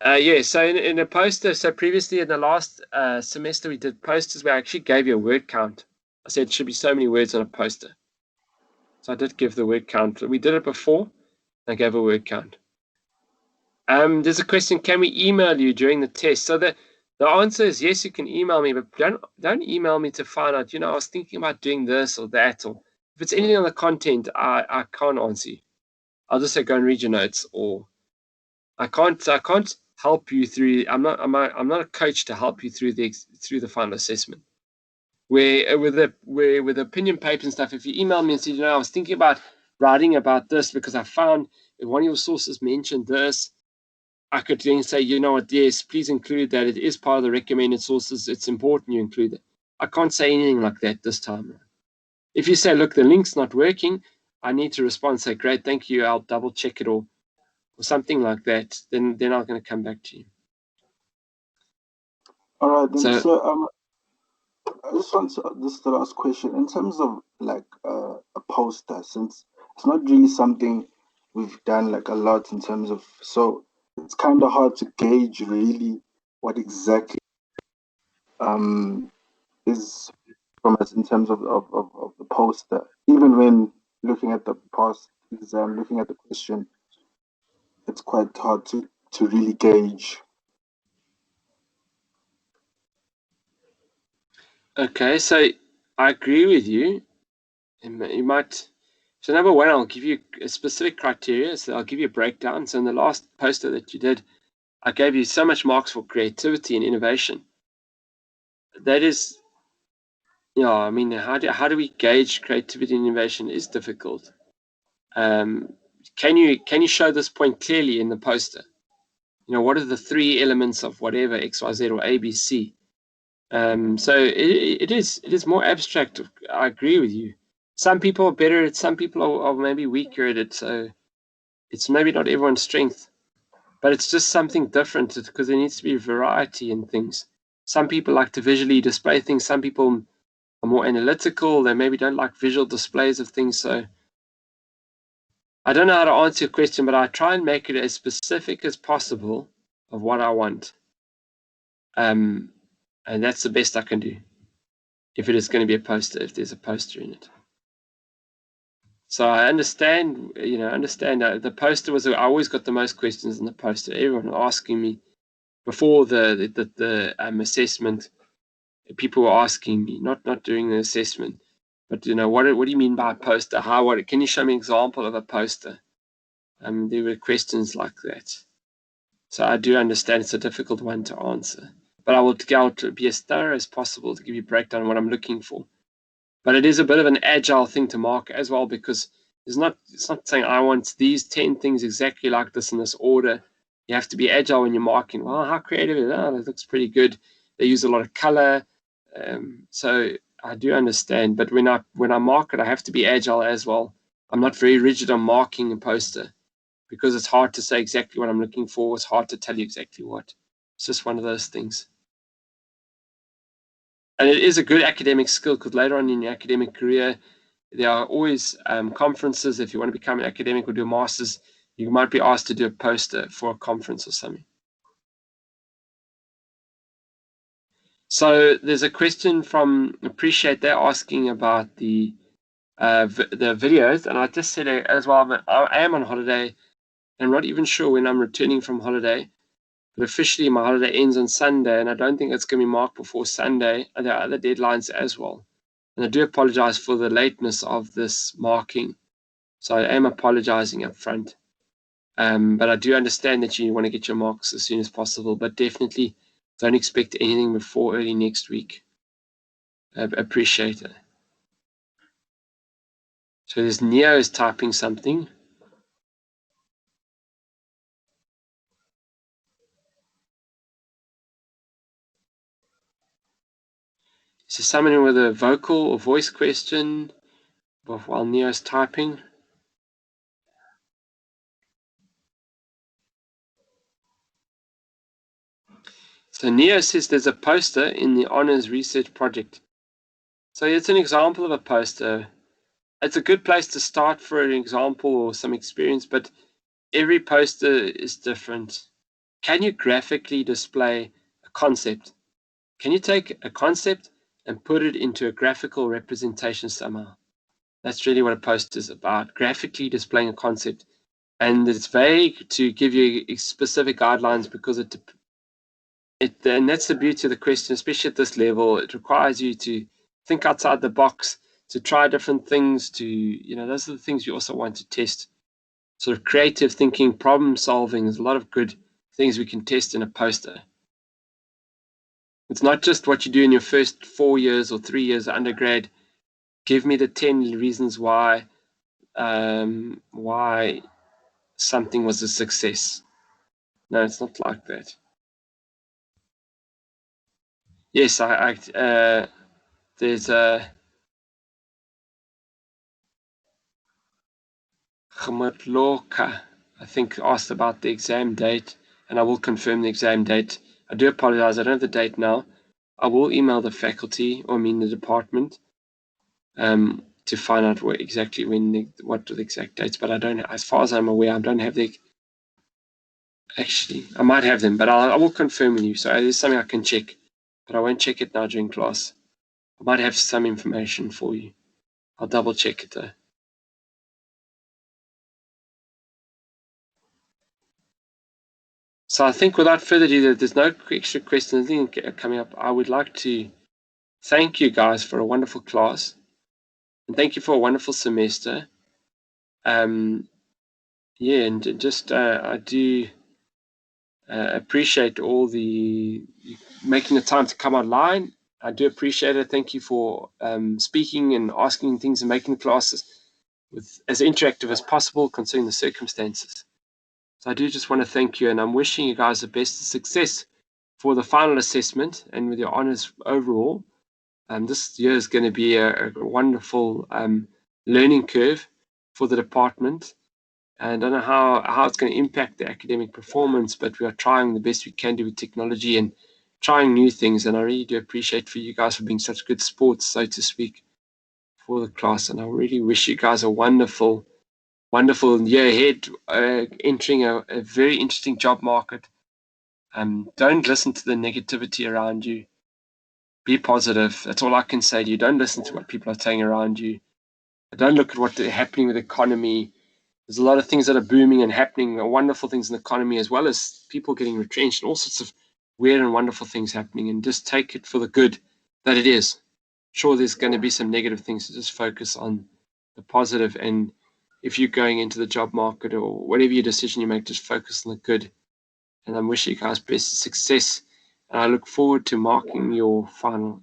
Yeah, so in a poster, so previously in the last semester we did posters where I actually gave you a word count. I said it should be so many words on a poster. So I did give the word count. We did it before. I gave a word count. There's a question, can we email you during the test? So the answer is yes, you can email me, but don't email me to find out, I was thinking about doing this or that, or if it's anything on the content, I can't answer you. I'll just say go and read your notes, or I can't help you through. I'm not a coach to help you through the final assessment. Where with the opinion papers and stuff, if you email me and say, I was thinking about writing about this because I found one of your sources mentioned this, I could then say, what, yes, please include that. It is part of the recommended sources. It's important you include it. I can't say anything like that this time. If you say, look, the link's not working, I need to respond and say, great, thank you. I'll double check it or something like that. Then I'm going to come back to you. All right, then, So, sir. I just want this is the last question. In terms of like a poster, since it's not really something we've done like a lot in terms of, so it's kind of hard to gauge really what exactly is from us in terms of the poster. Even when looking at the past exam, looking at the question, it's quite hard to really gauge. okay, so I agree with you. You might. So number one, I'll give you a specific criteria. So I'll give you a breakdown. So in the last poster that you did, I gave you so much marks for creativity and innovation. That is, I mean, how do we gauge creativity and innovation is difficult. Can you show this point clearly in the poster? What are the three elements of whatever XYZ or ABC? So it is more abstract. I agree with you. Some people are better at it, some people are maybe weaker at it. So it's maybe not everyone's strength, but it's just something different because there needs to be variety in things. Some people like to visually display things. Some people are more analytical. They maybe don't like visual displays of things. So I don't know how to answer your question, but I try and make it as specific as possible of what I want. And that's the best I can do. If it is going to be a poster, if there's a poster in it. So I understand, the poster I always got the most questions in the poster. Everyone asking me before the assessment. People were asking me, not during the assessment, but what do you mean by a poster? Can you show me an example of a poster? There were questions like that. So I do understand it's a difficult one to answer, but I will be as thorough as possible to give you a breakdown of what I'm looking for. But it is a bit of an agile thing to mark as well, because it's not saying I want these 10 things exactly like this in this order. You have to be agile when you're marking. Well, how creative is that? Oh, that looks pretty good. They use a lot of color. So I do understand, but when I mark it, I have to be agile as well. I'm not very rigid on marking a poster because it's hard to say exactly what I'm looking for. It's hard to tell you exactly what. It's just one of those things. And it is a good academic skill because later on in your academic career, there are always conferences. If you want to become an academic or do a master's, you might be asked to do a poster for a conference or something. So there's a question from Appreciate. They're asking about the videos, and I just said as well, I am on holiday. I'm not even sure when I'm returning from holiday, but officially my holiday ends on Sunday, and I don't think it's going to be marked before Sunday. There are other deadlines as well. And I do apologize for the lateness of this marking. So I am apologizing up front. But I do understand that you want to get your marks as soon as possible, but definitely don't expect anything before early next week. I appreciate it. So there's Neo is typing something. So someone with a vocal or voice question while Neo is typing. So Neo says there's a poster in the honors research project. So it's an example of a poster. It's a good place to start for an example or some experience, but every poster is different. Can you graphically display a concept? Can you take a concept and put it into a graphical representation somehow? That's really what a poster is about, graphically displaying a concept. And it's vague to give you specific guidelines because and that's the beauty of the question, especially at this level. It requires you to think outside the box, to try different things, those are the things you also want to test. Sort of creative thinking, problem solving. There's a lot of good things we can test in a poster. It's not just what you do in your first 4 years or 3 years of undergrad. Give me the 10 reasons why something was a success. No, it's not like that. Yes, there's a Khmatloka, I think, asked about the exam date, and I will confirm the exam date. I do apologize, I don't have the date now. I will email the faculty, the department, to find out what the exact dates, but I don't, as far as I'm aware, I don't have actually, I might have them, but I will confirm with you. So there's something I can check, but I won't check it now during class. I might have some information for you. I'll double check it though. So I think without further ado, there's no extra questions coming up. I would like to thank you guys for a wonderful class, and thank you for a wonderful semester. And just I do appreciate all the making the time to come online. I do appreciate it. Thank you for speaking and asking things and making the classes as interactive as possible considering the circumstances. So I do just want to thank you, and I'm wishing you guys the best of success for the final assessment and with your honors overall. This year is going to be a wonderful learning curve for the department. And I don't know how it's going to impact the academic performance, but we are trying the best we can do with technology and trying new things. And I really do appreciate for you guys for being such good sports, so to speak, for the class. And I really wish you guys a wonderful year ahead, entering a very interesting job market. Don't listen to the negativity around you. Be positive. That's all I can say to you. Don't listen to what people are saying around you. Don't look at what's happening with the economy. There's a lot of things that are booming and happening, wonderful things in the economy, as well as people getting retrenched and all sorts of weird and wonderful things happening. And just take it for the good that it is. Sure, there's going to be some negative things, so just focus on the positive. And if you're going into the job market or whatever your decision you make, just focus on the good. And I'm wishing you guys best success. And I look forward to marking your final,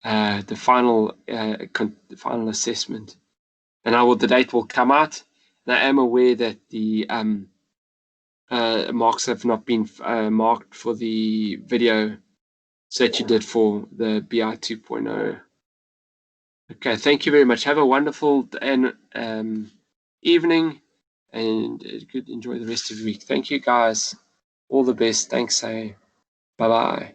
the final assessment. And the date will come out. And I am aware that the marks have not been marked for the video that you did for the BI 2.0. Okay, thank you very much. Have a wonderful evening, and enjoy the rest of the week. Thank you, guys. All the best. Thanks. Bye-bye.